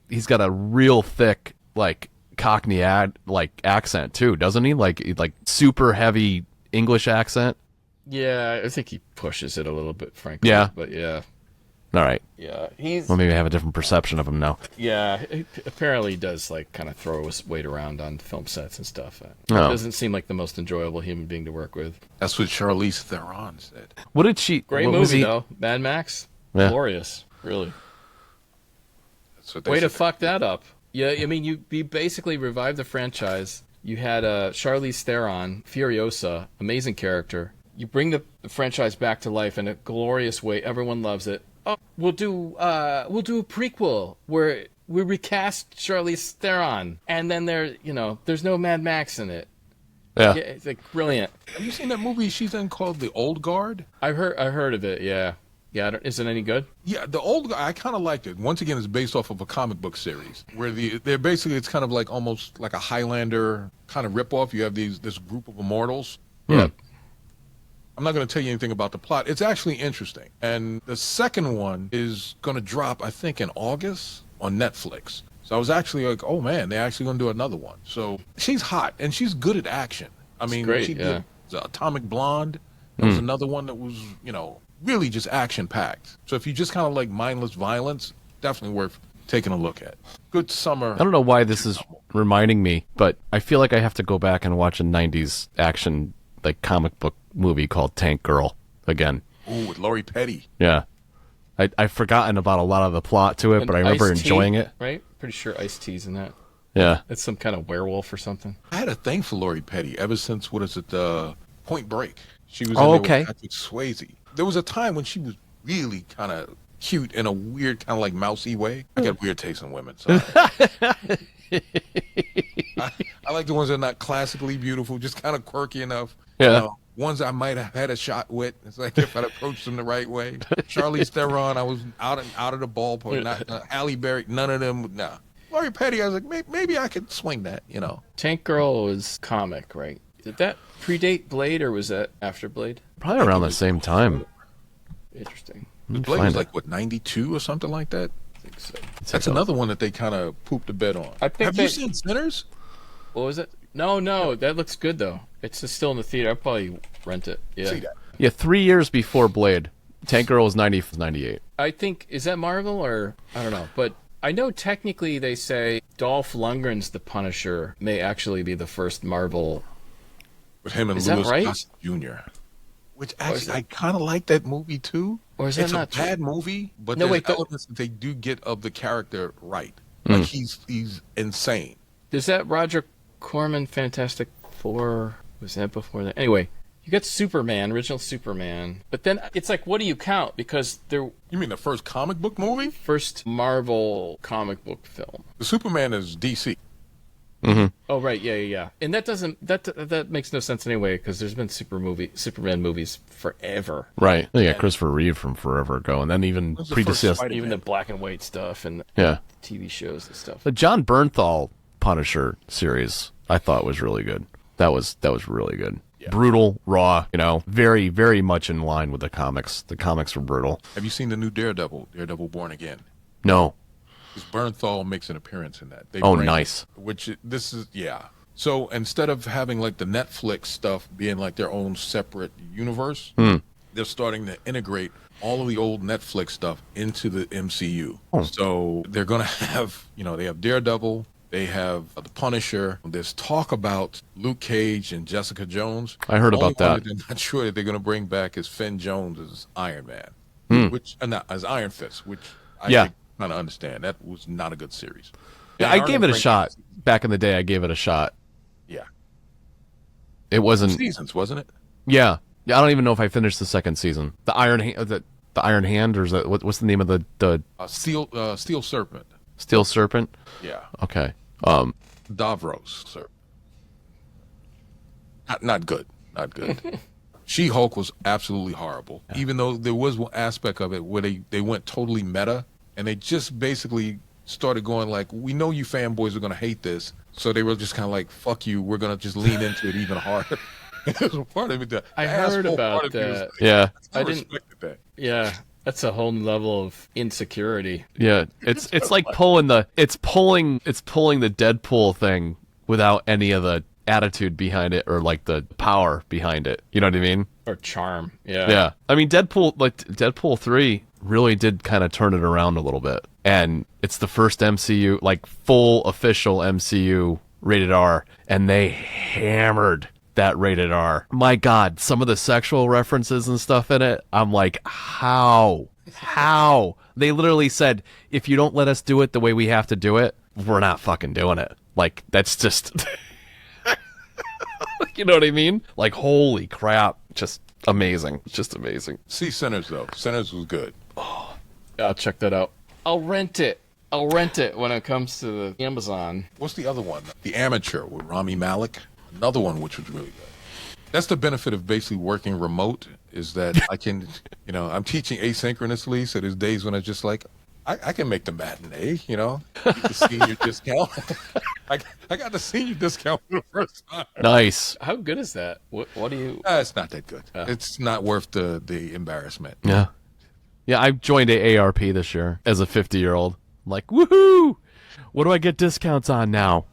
he's got a real thick like Cockney accent too, doesn't he? Like super heavy English accent. Yeah, I think he pushes it a little bit, frankly. Yeah. But yeah. All right. Yeah. Well, maybe I have a different perception of him now. Yeah, he apparently does like kind of throw his weight around on film sets and stuff. Oh. Doesn't seem like the most enjoyable human being to work with. That's what Charlize Theron said. What did she? Great what was movie he- though, Mad Max. Yeah. Glorious, really. That's what they Way to said. fuck that up. Yeah, I mean, you basically revived the franchise. You had Charlize Theron, Furiosa, amazing character. You bring the franchise back to life in a glorious way. Everyone loves it. Oh, we'll do a prequel where we recast Charlize Theron, and then there's no Mad Max in it. Yeah. Yeah, it's like brilliant. Have you seen that movie she's in called The Old Guard? I heard of it. Yeah. Is it any good? Yeah, The Old Guard, I kind of liked it. Once again, it's based off of a comic book series where it's kind of like almost like a Highlander kind of ripoff. You have this group of immortals. Yeah. I'm not going to tell you anything about the plot. It's actually interesting. And the second one is going to drop, I think, in August on Netflix. So I was actually like, oh man, they're actually going to do another one. So she's hot and she's good at action. I mean, great, she yeah. did Atomic Blonde. There was another one that was, really just action packed. So if you just kind of like mindless violence, definitely worth taking a look at. Good summer. I don't know why this is reminding me, but I feel like I have to go back and watch a 90s action like comic book movie called Tank Girl again. Ooh, with Lori Petty. Yeah. I've forgotten about a lot of the plot to it, And but I remember Ice-T, enjoying it. Right? Pretty sure Ice-T's in that. Yeah. It's some kind of werewolf or something. I had a thing for Lori Petty ever since, what is it, Point Break. She was Oh, in there okay. with Patrick Swayze. There was a time when she was really kind of cute in a weird kind of like mousy way. I got weird taste in women. So I like the ones that are not classically beautiful, just kind of quirky enough. Yeah. Ones I might have had a shot with. It's like if I'd approached them the right way. Charlize Theron, I was out of the ballpark. Not Halle Berry, none of them. Nah. Lori Petty, I was like, maybe I could swing that, you know. Tank Girl was comic, right? Did that predate Blade or was that after Blade? Probably around the same time. Interesting. Blade was like, what, 92 or something like that? I think so. That's another one that they kind of pooped the bed on. I think Have you seen Sinners? What was it? No, that looks good though. It's just still in the theater. I'll probably rent it. Yeah. See that? Yeah, 3 years before Blade. Tank Girl was 98. I think, is that Marvel or I don't know, but I know technically they say Dolph Lundgren's The Punisher may actually be the first Marvel. With him and Is that Louis right? Gossett Jr. Which actually, I kind of like that movie too. Or is that It's not a bad movie, but No, there's wait, elements that they do get of the character right. Like he's insane. Is that Roger Corman Fantastic Four? Was that before that? Anyway, you got Superman, original Superman. But then it's like, what do you count? Because they're You mean the first comic book movie? first Marvel comic book film. The Superman is DC. Oh right, yeah. And that makes no sense anyway because there's been Superman movies forever. Right. They got Christopher Reeve from forever ago, and then even Who's the first predecessor. Spider-Man? Even the black and white stuff and Yeah. TV shows and stuff. The John Bernthal Punisher series I thought was really good. That was really good. Yeah. Brutal, raw, very, very much in line with the comics. The comics were brutal. Have you seen the new Daredevil Born Again? No. Because Bernthal makes an appearance in that. They Oh, bring- nice. This is, yeah. So instead of having like the Netflix stuff being like their own separate universe, they're starting to integrate all of the old Netflix stuff into the MCU. So they're going to have, they have Daredevil, they have the Punisher. There's talk about Luke Cage and Jessica Jones. I heard The only about that. one they're not sure that they're going to bring back is Finn Jones as Iron Man, which not as Iron Fist, which I Yeah. kind of understand. That was not a good series. Yeah, I gave it a shot. Back in the day, I gave it a shot. Yeah. It wasn't. Seasons, wasn't it? Yeah. I don't even know if I finished the second season. The Iron Hand, or is that what's the name of the Steel Serpent. Steel Serpent? Yeah. Okay. Davros Serpent. Not good. Not good. She-Hulk was absolutely horrible. Yeah. Even though there was one aspect of it where they went totally meta, and they just basically started going like, we know you fanboys are going to hate this, so they were just kind of like, fuck you, we're going to just lean into it even harder. There's a part of it that I heard about that. Like, Yeah. I respected that. Yeah. That's a whole level of insecurity. Yeah, it's like pulling the Deadpool thing without any of the attitude behind it or like the power behind it. You know what I mean? Or charm. Yeah. Yeah. I mean, Deadpool 3 really did kind of turn it around a little bit. And it's the first MCU, like full official MCU rated R, and they hammered that rated R. My God, some of the sexual references and stuff in it, I'm like, how? They literally said, if you don't let us do it the way we have to do it, we're not fucking doing it. Like, that's just, you know what I mean? Like, holy crap. Just amazing. Just amazing. See Sinners, though. Sinners was good. Oh, I'll check that out. I'll rent it when it comes to the Amazon. What's the other one? The Amateur with Rami Malek. Another one which was really good. That's the benefit of basically working remote, is that I can, I'm teaching asynchronously, so there's days when I just like, I can make the matinee, get the senior discount. I got the senior discount for the first time. Nice. How good is that? What do you... It's not that good. It's not worth the embarrassment. Yeah. Yeah, I joined AARP this year as a 50-year-old. I'm like, woohoo! What do I get discounts on now?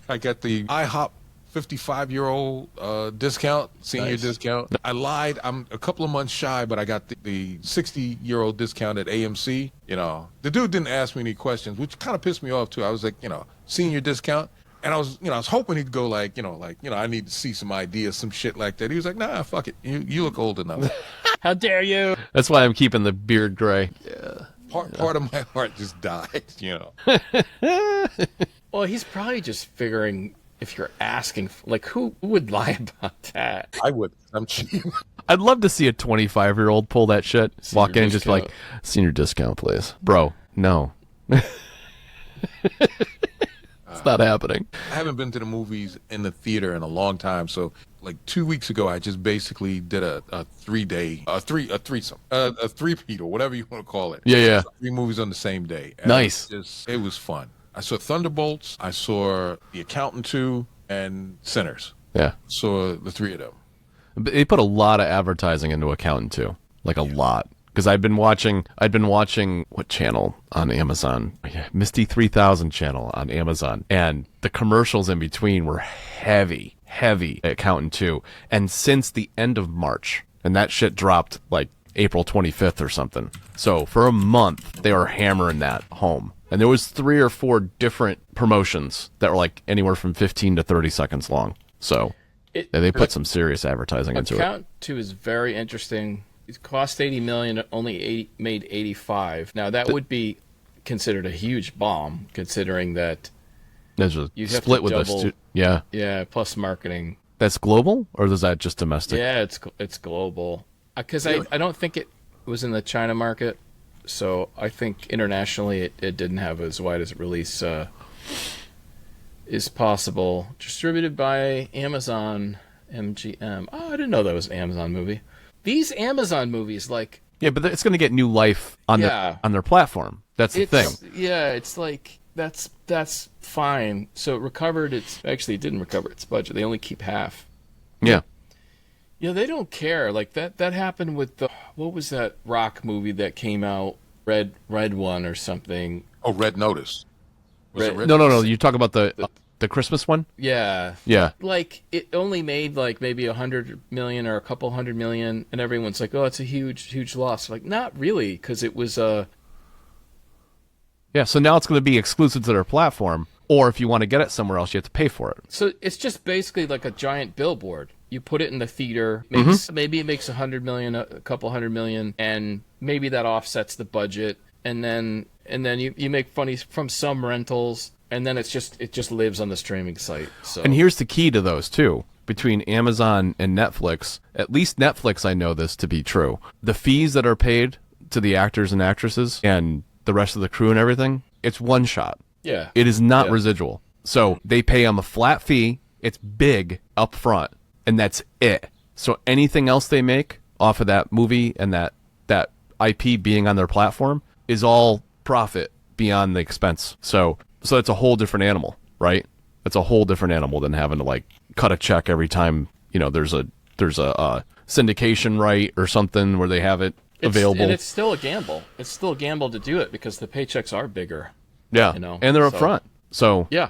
I got the IHOP 55-year-old discount, senior discount. I lied. I'm a couple of months shy, but I got the 60-year-old discount at AMC. The dude didn't ask me any questions, which kind of pissed me off too. I was like, senior discount, and I was hoping he'd go like, I need to see some ideas, some shit like that. He was like, nah, fuck it. You look old enough. How dare you? That's why I'm keeping the beard gray. Yeah. Part of my heart just died, you know. Well, he's probably just figuring if you're asking, like, who would lie about that? I would. I'm cheap. I'd love to see a 25-year-old pull that shit. Senior Walk in just discount. like, senior discount, please. Bro, no. It's not happening. I haven't been to the movies in the theater in a long time, so like 2 weeks ago, I just basically did a 3-day, a threesome, a three-peat or whatever you want to call it. Yeah. 3 movies on the same day. And Nice. It was fun. I saw Thunderbolts, I saw The Accountant 2, and Sinners. Yeah. Saw the 3 of them. But they put a lot of advertising into Accountant too. Like a lot. Because I'd been watching what channel on Amazon? Yeah, Misty 3000 channel on Amazon. And the commercials in between were heavy Accountant 2. And since the end of March, and that shit dropped like April 25th or something. So for a month, they were hammering that home. And there was 3 or 4 different promotions that were like anywhere from 15 to 30 seconds long. So they put some serious advertising into it. Accountant 2 is very interesting. It cost $80 million, only made $85. Now that would be considered a huge bomb, considering that There's a you have split to with double, us. Yeah. Yeah, plus marketing. That's global, or is that just domestic? Yeah, it's global. Because I don't think it was in the China market, so I think internationally it didn't have as wide as a release is possible. Distributed by Amazon MGM. Oh, I didn't know that was an Amazon movie. These Amazon movies, like... Yeah, but it's going to get new life on their platform. That's the thing. Yeah, it's like, that's fine. So it recovered actually, it didn't recover its budget. They only keep half. Yeah. Yeah, they don't care. Like, that happened with what was that rock movie that came out? Red One or something. Oh, Red Notice. Was it Red No. Notice? You talk about the Christmas one? Yeah. Yeah. Like, it only made like maybe $100 million or a couple $100 million, and everyone's like, "Oh, it's a huge loss." Like, not really, because it was Yeah, so now it's going to be exclusive to their platform, or if you want to get it somewhere else, you have to pay for it. So it's just basically like a giant billboard. You put it in the theater, maybe it makes $100 million, a couple $100 million, and maybe that offsets the budget, and then you make money from some rentals. And then it just lives on the streaming site. So. And here's the key to those, too. Between Amazon and Netflix, at least Netflix, I know this to be true. The fees that are paid to the actors and actresses and the rest of the crew and everything, it's one shot. Yeah. It is not residual. So they pay them a flat fee. It's big up front, and that's it. So anything else they make off of that movie and that IP being on their platform is all profit beyond the expense. So it's a whole different animal, right? It's a whole different animal than having to like cut a check every time, there's a syndication right or something where they have it available. And it's still a gamble. It's still a gamble to do it because the paychecks are bigger. Yeah. And they're up front. So yeah,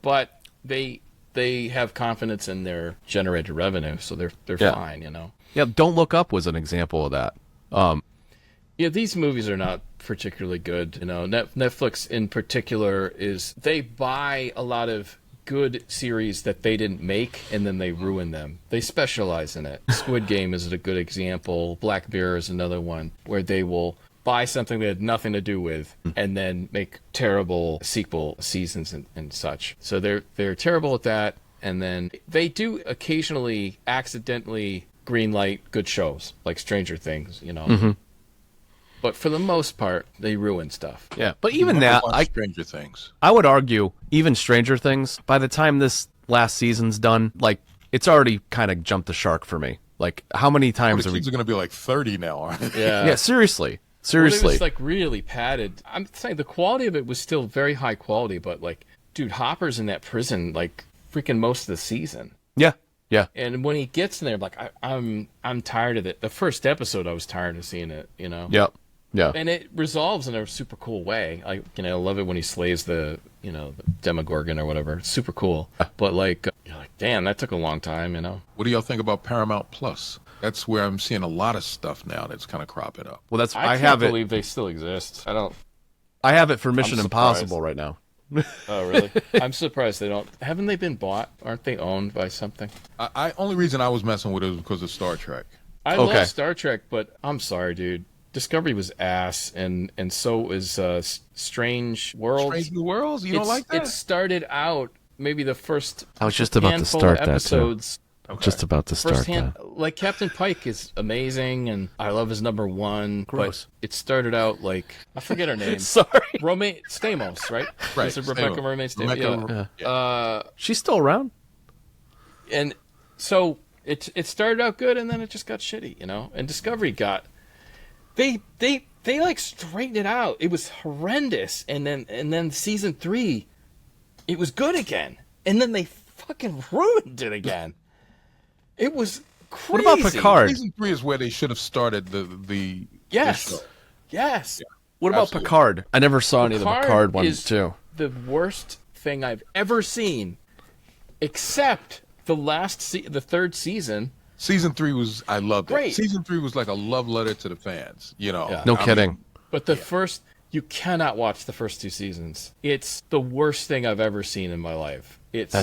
but they have confidence in their generated revenue, so they're fine, Yeah, Don't Look Up was an example of that. Yeah, these movies are not particularly good. Netflix in particular they buy a lot of good series that they didn't make, and then they ruin them. They specialize in it. Squid Game is a good example. Black Mirror is another one where they will buy something they had nothing to do with and then make terrible sequel seasons and such. So they're terrible at that, and then they do occasionally accidentally greenlight good shows like Stranger Things, But for the most part, they ruin stuff. Yeah, but even that, Stranger Things. I would argue, even Stranger Things, by the time this last season's done, like, it's already kind of jumped the shark for me. Like, how many times The kids are going to be like 30 now, aren't they? Yeah. Yeah, seriously. Well, it was, like, really padded. I'm saying the quality of it was still very high quality, but, like, dude, Hopper's in that prison, like, freaking most of the season. Yeah. Yeah. And when he gets in there, like, I'm tired of it. The first episode, I was tired of seeing it, Yep. Yeah. And it resolves in a super cool way. I love it when he slays the Demogorgon or whatever. It's super cool. But you're like, damn, that took a long time, What do y'all think about Paramount Plus? That's where I'm seeing a lot of stuff now that's kind of cropping up. Well, I can't believe they still exist. I have it for Mission Impossible right now. Oh, really? I'm surprised they don't. Haven't they been bought? Aren't they owned by something? Only reason I was messing with it was because of Star Trek. I Okay. love Star Trek, but I'm sorry, dude. Discovery was ass, and so was Strange Worlds. Strange New Worlds? You don't like that? It started out maybe the first. I was just about to handful start of that, too. episodes. Just about to start Like Captain Pike is amazing, and I love his number one. Gross. But it started out like I forget her name. Sorry. Romaine Stamos, right? Right, Is it Rebecca Stamos. Romaine Stamos? Rebecca- Yeah. She's still around? And so it started out good, and then it just got shitty, you know. And Discovery got they like straightened it out. It was horrendous, and then season 3, it was good again, and then they fucking ruined it again. It was crazy. What about Picard? Season 3 is where they should have started the Yes. show. Yes. What about Absolutely. Picard? I never saw any of the Picard ones, is too. the worst thing I've ever seen, except the the third season. Season 3 was, I loved it. Great. Season 3 was like a love letter to the fans, you know. Yeah. No I kidding. mean, But the first, you cannot watch the first 2 seasons. It's the worst thing I've ever seen in my life. It's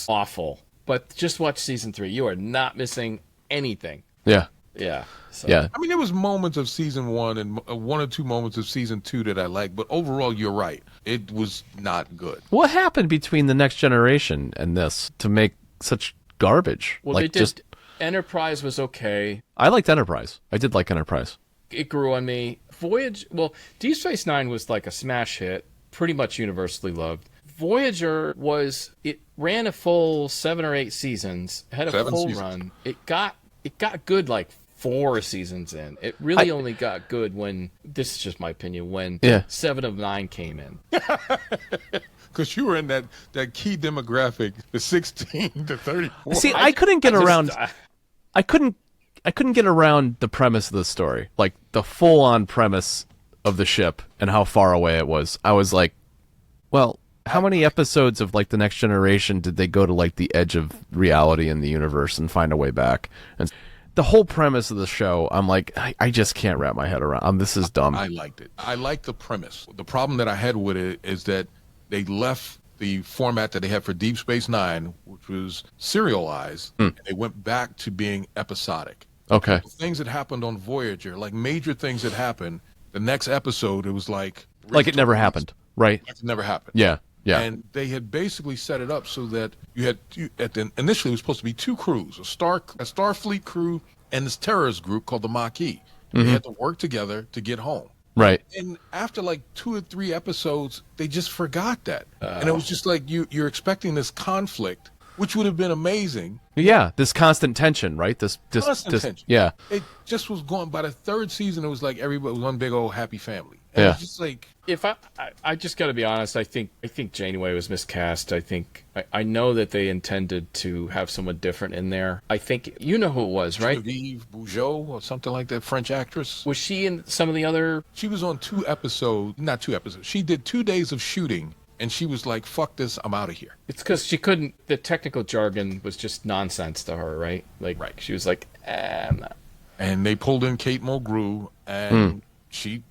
awful. But just watch season 3. You are not missing anything. Yeah. Yeah. So. Yeah. I mean, there was moments of season 1 and 1 or 2 moments of season 2 that I liked, but overall, you're right. It was not good. What happened between the Next Generation and this to make such garbage? Well, like, they did. just Enterprise was okay. I liked Enterprise. I did like Enterprise. It grew on me. Deep Space Nine was like a smash hit, pretty much universally loved. Voyager it ran a full 7 or 8 seasons, had a 7 full seasons. run. It got good like 4 seasons in. It really only got good when, this is just my opinion, when 7 of 9 came in. Because you were in that key demographic, the 16 to 34. See, I couldn't get around. I couldn't get around the premise of the story, like the full-on premise of the ship and how far away it was. I was like, well, how many episodes of like the Next Generation did they go to like the edge of reality in the universe and find a way back? And the whole premise of the show, I'm like, I just can't wrap my head around. This is dumb. I liked it. I liked the premise. The problem that I had with it is that they left the format that they had for Deep Space Nine, which was serialized, and they went back to being episodic. Okay. The things that happened on Voyager, like major things that happened, the next episode, it was like Like it never happened, right? Like it never happened. Yeah. Yeah. And they had basically set it up so that you had initially it was supposed to be 2 crews, a Starfleet crew and this terrorist group called the Maquis. They had to work together to get home. Right. And after like 2 or 3 episodes, they just forgot that. And it was just like you're expecting this conflict, which would have been amazing. Yeah. This constant tension, right? This Constant tension. Yeah. It just was going, by the 3rd season, it was like everybody was one big old happy family. And Yeah. it was just like, If I just got to be honest, I think Janeway was miscast. I know that they intended to have someone different in there. I think you know who it was, right? Genevieve Bujold or something like that, French actress. Was she in some of the other? She was on 2 episodes, not 2 episodes. She did 2 days of shooting, and she was like, fuck this, I'm out of here. It's because she couldn't. The technical jargon was just nonsense to her, right? Like she was like, I'm not. And they pulled in Kate Mulgrew, and she,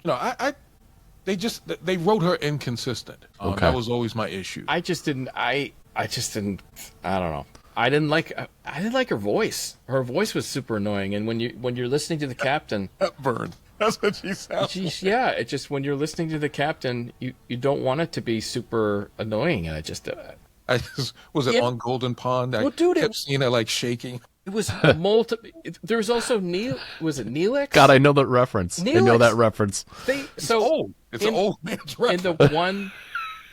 they wrote her inconsistent. Okay. That was always my issue. I just didn't. I don't know. I didn't like her voice. Her voice was super annoying. And when you're listening to the captain, Hepburn. That's what she sounds like. yeah, it just, when you're listening to the captain, you don't want it to be super annoying. And I just Was it on Golden Pond? I Well, dude, kept seeing her like shaking. it was multiple. There was also Was it Neelix? God, I know that reference. I know Neelix. that reference. It's an old man's reference. In the one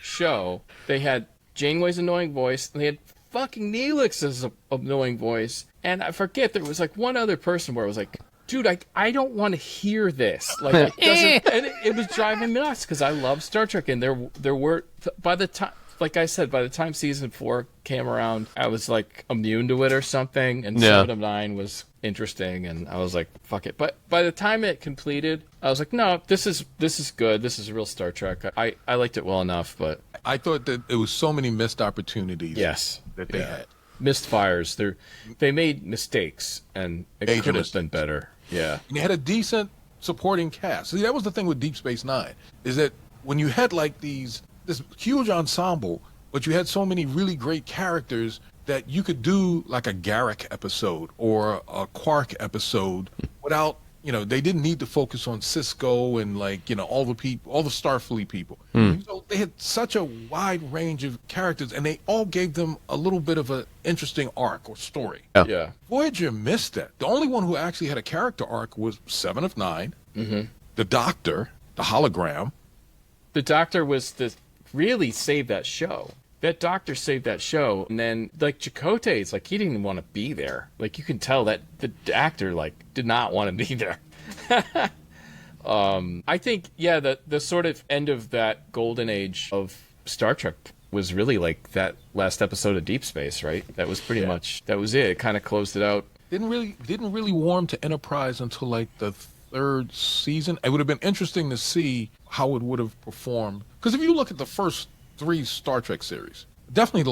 show, they had Janeway's annoying voice, and they had fucking Neelix's annoying voice, and I forget, there was like one other person where it was like, dude, I don't want to hear this. Like, it doesn't, and it was driving me nuts because I love Star Trek, and there were, by the time, like I said, by the time season 4 came around, I was like immune to it or something, and 7 of 9 was interesting, and I was like, fuck it. But by the time it completed, I was like, no, this is good. This is real Star Trek. I liked it well enough, but I thought that there was so many missed opportunities. yes, that they had. missed fires. They made mistakes, and it Major could have mistakes. been better. Yeah. And they had a decent supporting cast. See, that was the thing with Deep Space Nine, is that when you had like this huge ensemble, but you had so many really great characters, that you could do like a Garrick episode or a Quark episode without, they didn't need to focus on Cisco and like, all the people, all the Starfleet people. So they had such a wide range of characters, and they all gave them a little bit of an interesting arc or story. Yeah. Voyager missed that. The only one who actually had a character arc was Seven of Nine, the Doctor, the hologram. The Doctor was really saved that show. That Doctor saved that show, and then like Chakotay, it's like he didn't even want to be there. Like you can tell that the actor like did not want to be there. I think the sort of end of that golden age of Star Trek was really like that last episode of Deep Space, right? That was pretty much that was it. It kind of closed it out. Didn't really warm to Enterprise until like the third season. It would have been interesting to see how it would have performed, because if you look at the first 3 Star Trek series, definitely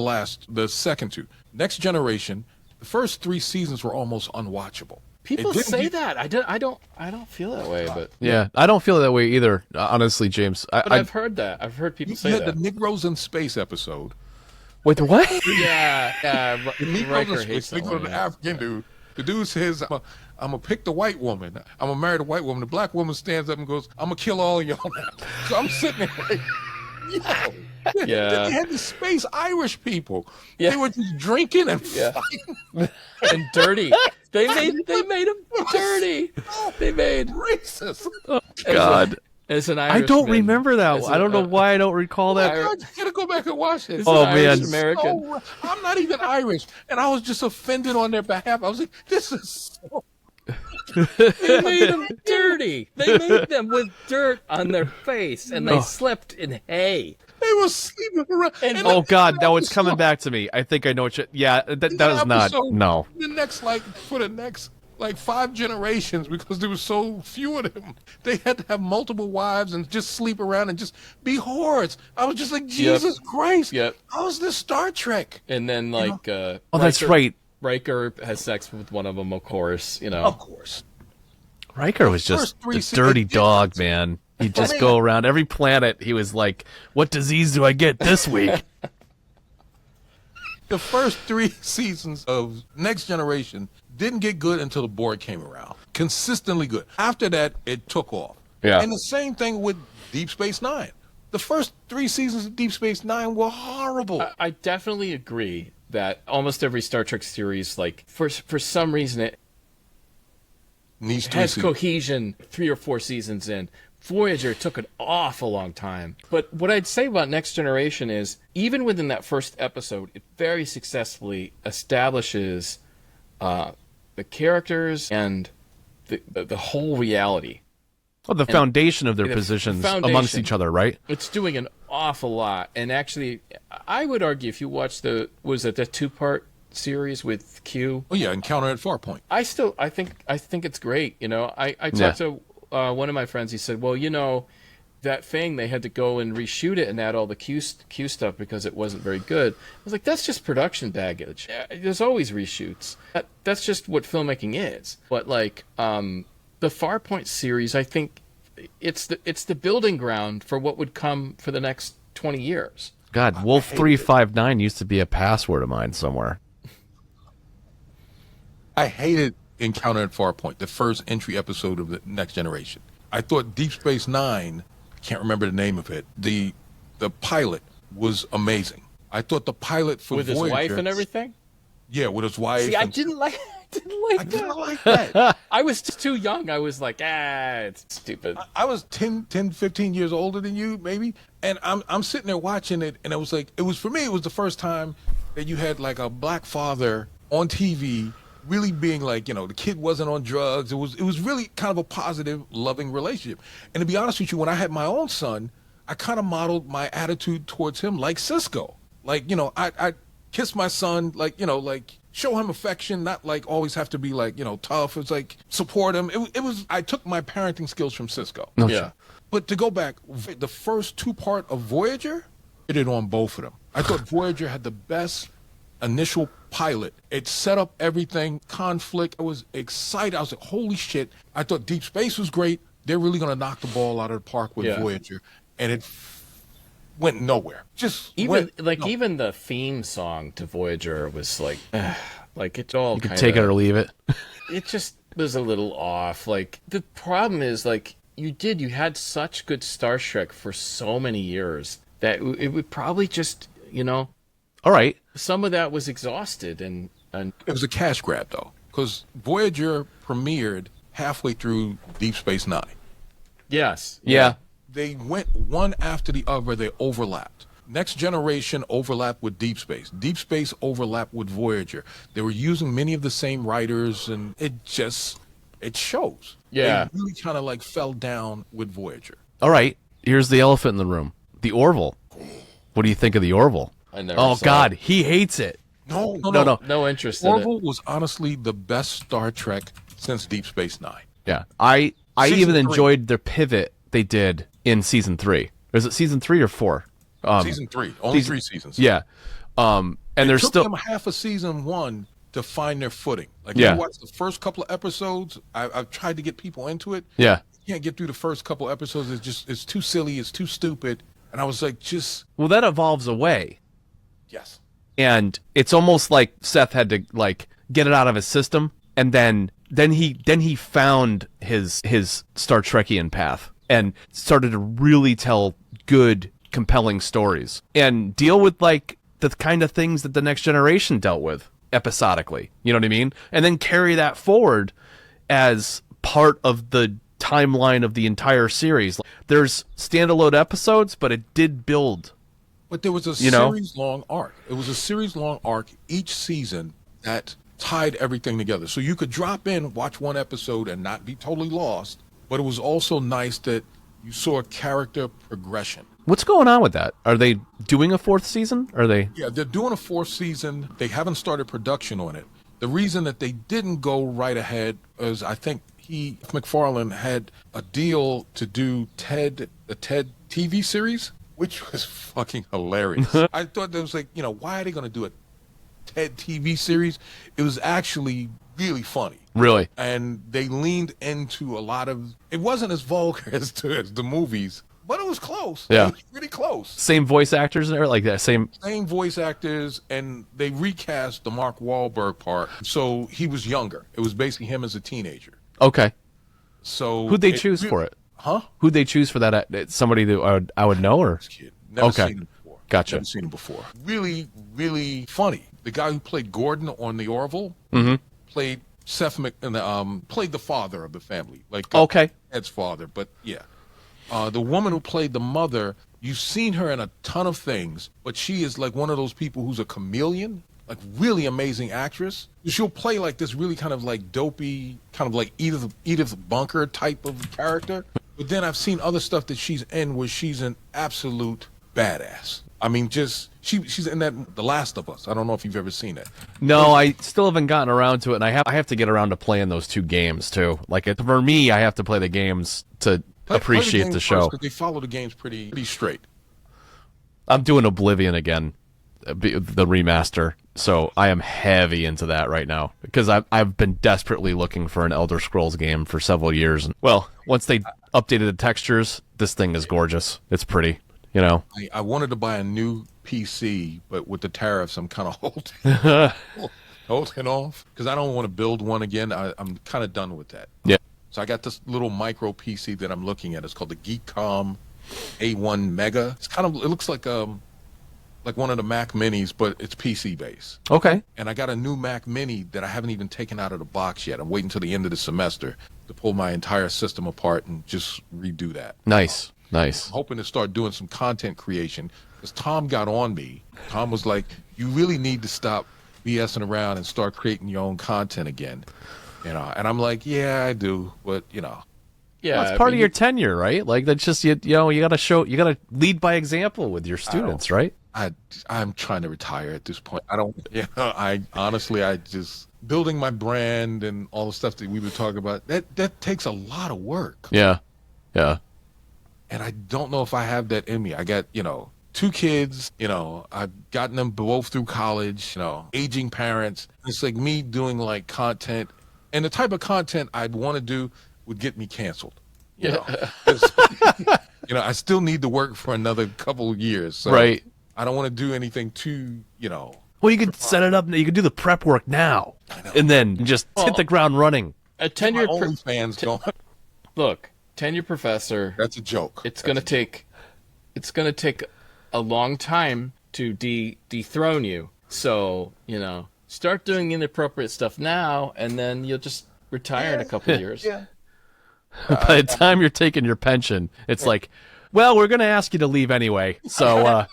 the second 2, Next Generation, the first 3 seasons were almost unwatchable. People say that. I don't feel that way, but Yeah, I don't feel that way either, honestly, James. but I've heard that. I've heard people say You had that. the Negroes in Space episode. Wait, the what? Yeah. The Negroes in Riker Space. hates They that go to one. the African dude. The dude says, I'm going to pick the white woman. I'm going to marry the white woman. The black woman stands up and goes, I'm going to kill all of y'all now. So I'm sitting there like, Yeah. They had the space Irish people. Yeah. They were just drinking and Yeah. fighting. And dirty. They made him dirty. They made Racist. God. as an I Irishman. don't remember that. As I don't know why I don't recall that. Irish- God, you gotta go back and watch it. As Oh, an man. Irish American. So, I'm not even Irish, and I was just offended on their behalf. I was like, this is so... They made them dirty. They made them with dirt on their face, and they slept in hay. They were sleeping around. And- And Oh the- God, the now it's coming episode- back to me. I think I know what you. Yeah, that is not. episode, No. The next, for the next 5 generations, because there was so few of them, they had to have multiple wives and just sleep around and just be whores. I was just like, Jesus Christ. Yep. How is this Star Trek? And then like, Oh, that's Riker- right. Riker has sex with one of them, of course. Of course. Riker was just first 3 a dirty seasons- dog, man. He'd just go around every planet. He was like, "What disease do I get this week?" The first 3 seasons of Next Generation didn't get good until the Borg came around. Consistently good. After that, it took off. Yeah. And the same thing with Deep Space Nine. The first 3 seasons of Deep Space Nine were horrible. I definitely agree that almost every Star Trek series, like for some reason, it These 2 has seasons. cohesion 3 or 4 seasons in. Voyager took an awful long time. But what I'd say about Next Generation is, even within that first episode, it very successfully establishes the characters and the whole reality. Well, the foundation of their the positions foundation. amongst each other, right? It's doing an awful lot. And actually, I would argue if you watch the 2-part series with Q, Oh yeah, Encounter at Farpoint. I think it's great. I talked to one of my friends. He said, well, that thing, they had to go and reshoot it and add all the Q stuff because it wasn't very good. I was like, that's just production baggage. There's always reshoots. That's just what filmmaking is. But like the Farpoint series, I think it's the building ground for what would come for the next 20 years. God, Wolf 359 used to be a password of mine somewhere. I hated Encounter at Farpoint, the first entry episode of the Next Generation. I thought Deep Space Nine, I can't remember the name of it, the pilot was amazing. I thought the pilot for With his Voyager, wife and everything? Yeah, with his wife. See, I and- didn't like I that. didn't like that. I was just too young. I was like, it's stupid. I was 10, 15 years older than you, maybe. And I'm sitting there watching it, and it was for me, it was the first time that you had like a black father on TV really being like, the kid wasn't on drugs. It was really kind of a positive, loving relationship. And to be honest with you, when I had my own son, I kind of modeled my attitude towards him like Cisco. Like, I kiss my son, like, like show him affection, not like always have to be like, tough. It's like support him. It was, I took my parenting skills from Cisco. No Yeah. shit. But to go back, the first 2-part of Voyager, hit it on both of them. I thought Voyager had the best initial pilot. It set up everything, conflict. I was excited. I was like, holy shit. I thought Deep Space was great. They're really going to knock the ball out of the park with Yeah. Voyager. And it went nowhere. Just Even went even the theme song to Voyager was like it all You could kind take it of, or leave it. it just was a little off. Like the problem is like you had such good Star Trek for so many years that it would probably just, All right. some of that was exhausted and It was a cash grab, though, because Voyager premiered halfway through Deep Space Nine. yes. Yeah. They went one after the other. They overlapped. Next Generation overlapped with Deep Space. Deep Space overlapped with Voyager. They were using many of the same writers, and it shows. Yeah. They really kind of like fell down with Voyager. All right. Here's the elephant in the room. The Orville. What do you think of the Orville? I never Oh, saw God. it. He hates it. No. No interest in it. Orville was honestly the best Star Trek since Deep Space Nine. Yeah. I Season even 3. enjoyed their pivot they did in season 3. Is it season 3 or 4? Season 3. Only 3 seasons. Yeah. And It there's took still them half of season 1 to find their footing. Like, Yeah. you watch the first couple of episodes. I've tried to get people into it. Yeah. You can't get through the first couple episodes. It's too silly. It's too stupid. And I was like, Well, that evolves away. yes. And it's almost like Seth had to like get it out of his system, and then he found his Star Trekian path and started to really tell good, compelling stories and deal with like the kind of things that the Next Generation dealt with episodically. You know what I mean? And then carry that forward as part of the timeline of the entire series. There's standalone episodes, but it did build. But there was a series-long arc. It was a series-long arc each season that tied everything together. So you could drop in, watch one episode, and not be totally lost. But it was also nice that you saw a character progression. What's going on with that? Are they doing a 4th season? Are they? Yeah, they're doing a 4th season. They haven't started production on it. The reason that they didn't go right ahead is I think McFarlane had a deal to do the Ted TV series, which was fucking hilarious. I thought that was like, why are they going to do a Ted TV series? It was actually really funny. Really? And they leaned into a lot of, it wasn't as vulgar as the movies, but it was close. Yeah. It was really close. Same voice actors there? Like that same... Same voice actors, and they recast the Mark Wahlberg part, so he was younger. It was basically him as a teenager. Okay. So Who'd they choose for it? Huh? Who'd they choose for that? Somebody that I would know, or? Kid. Never Okay. seen him before. Gotcha. Never seen him before. Really, really funny. The guy who played Gordon on the Orville played Seth played the father of the family, like Okay. Ed's father. But yeah, the woman who played the mother, you've seen her in a ton of things, but she is like one of those people who's a chameleon, like really amazing actress. She'll play like this really kind of like dopey, kind of like Edith Bunker type of character. But then I've seen other stuff that she's in where she's an absolute badass. I mean, just she's in that The Last of Us. I don't know if you've ever seen it. No, I still haven't gotten around to it, and I have to get around to playing those 2 games too. Like for me, I have to play the games to appreciate the show. Because they follow the games pretty straight. I'm doing Oblivion again, the remaster. So I am heavy into that right now because I've been desperately looking for an Elder Scrolls game for several years. And well, once they updated the textures, this thing is gorgeous. It's pretty, I wanted to buy a new PC, but with the tariffs, I'm kind of holding off because I don't want to build one again. I'm kind of done with that. Yeah. So I got this little micro PC that I'm looking at. It's called the Geekcom A1 Mega. It looks like one of the Mac Minis, but it's PC based. Okay. And I got a new Mac Mini that I haven't even taken out of the box yet. I'm waiting till the end of the semester to pull my entire system apart and just redo that. Nice. I'm hoping to start doing some content creation because Tom got on me. Tom was like, you really need to stop BSing around and start creating your own content again. And I'm like, yeah, I do. But, Yeah, Well, that's part of your tenure, right? Like that's just you gotta lead by example with your students, right? I'm trying to retire at this point. I honestly, just building my brand and all the stuff that we were talking about, that takes a lot of work. Yeah. And I don't know if I have that in me. I got, 2 kids, I've gotten them both through college, aging parents. It's like me doing like content, and the type of content I'd want to do would get me canceled. You know, I still need to work for another couple of years. So Right. I don't want to do anything too, you know. Well, you could set it up. You could do the prep work now, and then just hit the ground running. A My tenured OnlyFans going. look, tenured professor. That's a joke. It's gonna take a long time to dethrone you. So start doing inappropriate stuff now, and then you'll just retire in a couple of years. Yeah. By the time you're taking your pension, it's like, well, we're going to ask you to leave anyway. So,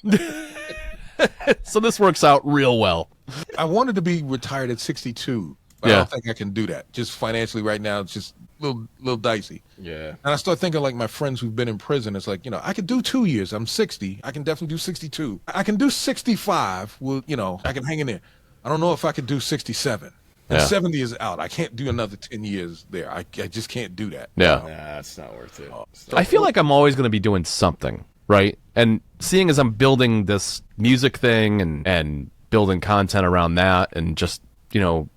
so this works out real well. I wanted to be retired at 62, but I don't think I can do that. Just financially right now, it's just a little dicey. Yeah. And I start thinking like my friends who've been in prison. It's like, I could do 2 years. I'm 60. I can definitely do 62. I can do 65. Well, I can hang in there. I don't know if I could do 67. And 70 is out. I can't do another 10 years there. I just can't do that. Yeah. Nah, it's not worth it. I feel like I'm always going to be doing something, right? And seeing as I'm building this music thing and building content around that and just, you're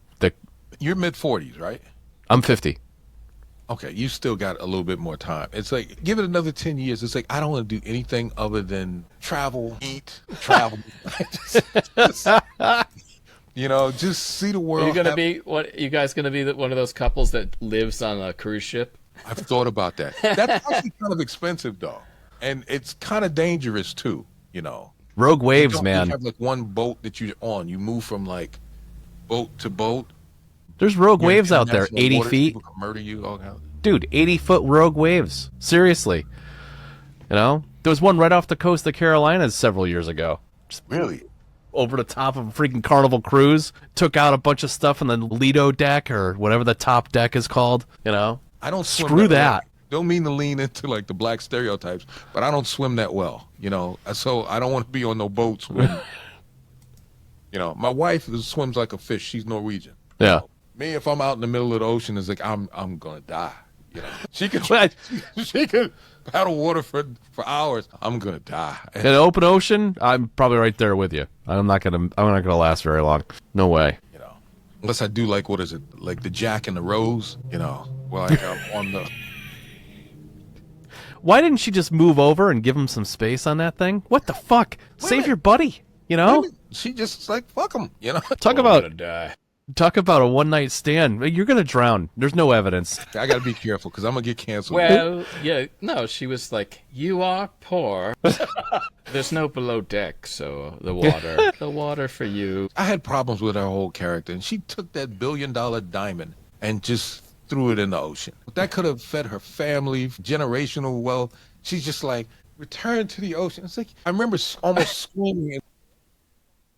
mid 40s, right? I'm 50. Okay, you still got a little bit more time. It's like, give it another 10 years. It's like, I don't want to do anything other than travel, eat, travel. Just see the world. Are you gonna be what? You guys gonna be one of those couples that lives on a cruise ship? I've thought about that. That's actually kind of expensive, though. And it's kind of dangerous, too, Rogue waves, man. You have like one boat that you're on. You move from like boat to boat. There's rogue waves out there, 80 waters, feet. People can murder you. All kinds. Dude, 80-foot rogue waves. Seriously. There was one right off the coast of the Carolinas several years ago. Just Really? over the top of a freaking Carnival cruise. Took out a bunch of stuff on the Lido deck or whatever the top deck is called. I don't swim Screw that. well. Don't mean to lean into like the black stereotypes, but I don't swim that well. So I don't want to be on no boats when. My wife swims like a fish. She's Norwegian. Yeah. Me, if I'm out in the middle of the ocean, it's like I'm gonna die. She could But she could paddle water for hours. I'm gonna die. in an open ocean, I'm probably right there with you. I'm not gonna last very long. No way. Unless I do like, what is it, like the Jack and the Rose? Like I'm on the. Why didn't she just move over and give him some space on that thing? What the fuck? Save your buddy. She just like fuck him. Talk I'm about gonna die. Talk about a one-night stand. You're going to drown. There's no evidence. I got to be careful because I'm going to get canceled. Well, yeah, no, she was like, you are poor. There's no below deck, so the water for you. I had problems with her whole character, and she took that $1 billion diamond and just threw it in the ocean. That could have fed her family, generational wealth. She's just like, return to the ocean. It's like, I remember almost screaming.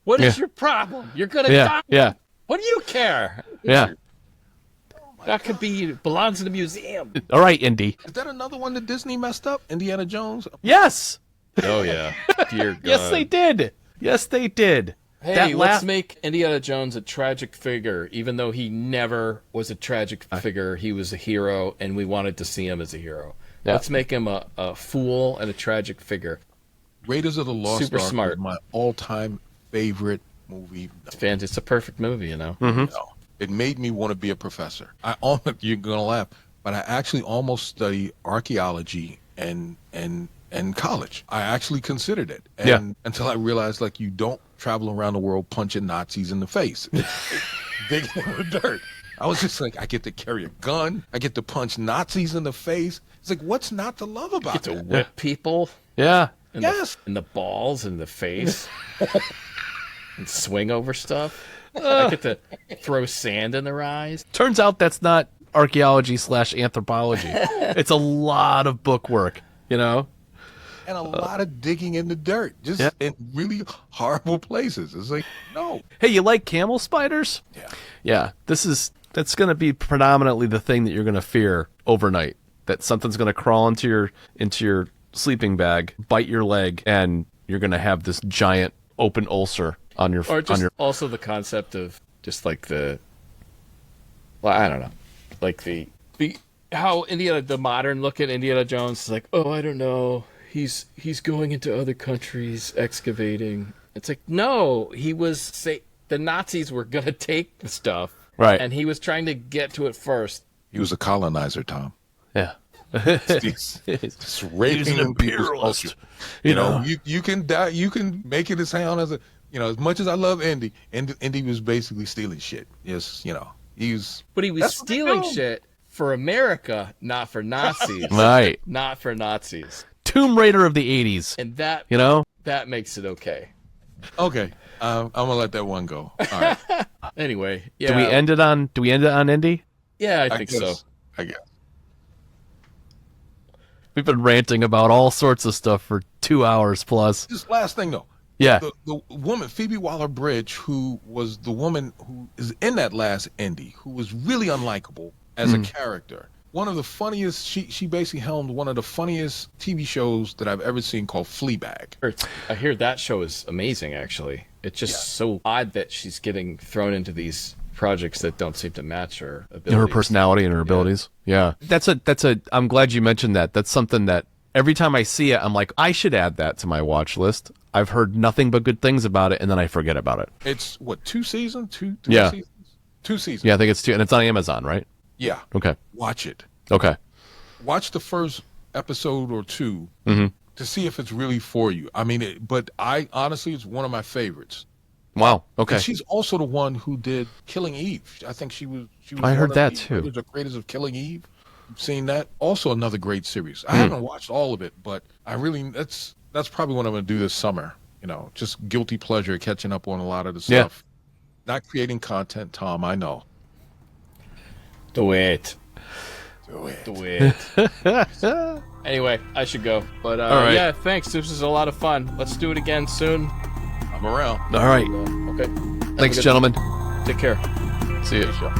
What is your problem? You're going to die. Yeah. What do you care? Yeah. That could belongs in the museum. All right, Indy. Is that another one that Disney messed up? Indiana Jones? Yes. Oh, yeah. Dear God. Yes, they did. Yes, they did. Hey, let's make Indiana Jones a tragic figure. Even though he never was a tragic figure, he was a hero, and we wanted to see him as a hero. Yeah. Let's make him a fool and a tragic figure. Raiders of the Lost Super Ark smart. is My all-time favorite movie. It's a perfect movie, Mm-hmm. It made me want to be a professor. You're gonna laugh, but I actually almost studied archaeology and college. I actually considered it, until I realized like you don't travel around the world punching Nazis in the face, digging in the dirt. I was just like, I get to carry a gun, I get to punch Nazis in the face. It's like, what's not to love about that? You get to whip people. Yeah. In the balls, in the face. And swing over stuff. I get to throw sand in their eyes. Turns out that's not archaeology / anthropology. It's a lot of book work, And a lot of digging in the dirt, just in really horrible places. It's like, no. Hey, you like camel spiders? Yeah. Yeah. That's going to be predominantly the thing that you're going to fear overnight. That something's going to crawl into your sleeping bag, bite your leg, and you're going to have this giant open ulcer on your. Or just also the concept of just like I don't know, like how the modern look at Indiana Jones is like, oh, I don't know, he's going into other countries excavating. It's like, no, the Nazis were gonna take the stuff, right, and he was trying to get to it first. He was a colonizer, Tom. Yeah. It's raping He's an people's imperialist. culture. You know, you can die. You can make it sound as a, you know, as much as I love Indy, Indy was basically stealing shit. Yes, you know, But he was stealing shit for America, not for Nazis. Right. Not for Nazis. Tomb Raider of the 80s. And that, You know? that makes it okay. Okay, I'm gonna let that one go. All right. Anyway, yeah. Do we end it on Indy? Yeah, I think so. I guess. We've been ranting about all sorts of stuff for 2 hours plus. Just last thing though. Yeah. The woman, Phoebe Waller-Bridge, who was the woman who is in that last Indy, who was really unlikable as a character. One of the funniest, she basically helmed one of the funniest TV shows that I've ever seen called Fleabag. I hear that show is amazing, actually. It's just so odd that she's getting thrown into these projects that don't seem to match her abilities. Her personality and her abilities. Yeah. That's a I'm glad you mentioned that. That's something that every time I see it, I'm like, I should add that to my watch list. I've heard nothing but good things about it, and then I forget about it. It's what, 2 seasons? 2 Yeah. seasons? 2 seasons. Yeah, I think it's 2, and it's on Amazon, right? Yeah. Okay. Watch it. Okay. Watch the first episode or 2 to see if it's really for you. I mean, but I honestly, it's one of my favorites. Wow. Okay. And she's also the one who did Killing Eve. I think she was. I heard one that of too. The creators of Killing Eve. You've seen that? Also another great series. I haven't watched all of it, but I really that's probably what I'm going to do this summer. You know, just guilty pleasure catching up on a lot of the stuff. Not creating content, Tom. I know. Do it. Do it. Do it. Anyway, I should go. But All right. yeah, thanks. This was a lot of fun. Let's do it again soon. I'm around. All right. Okay. Thanks, gentlemen. Take care. See you. Sure.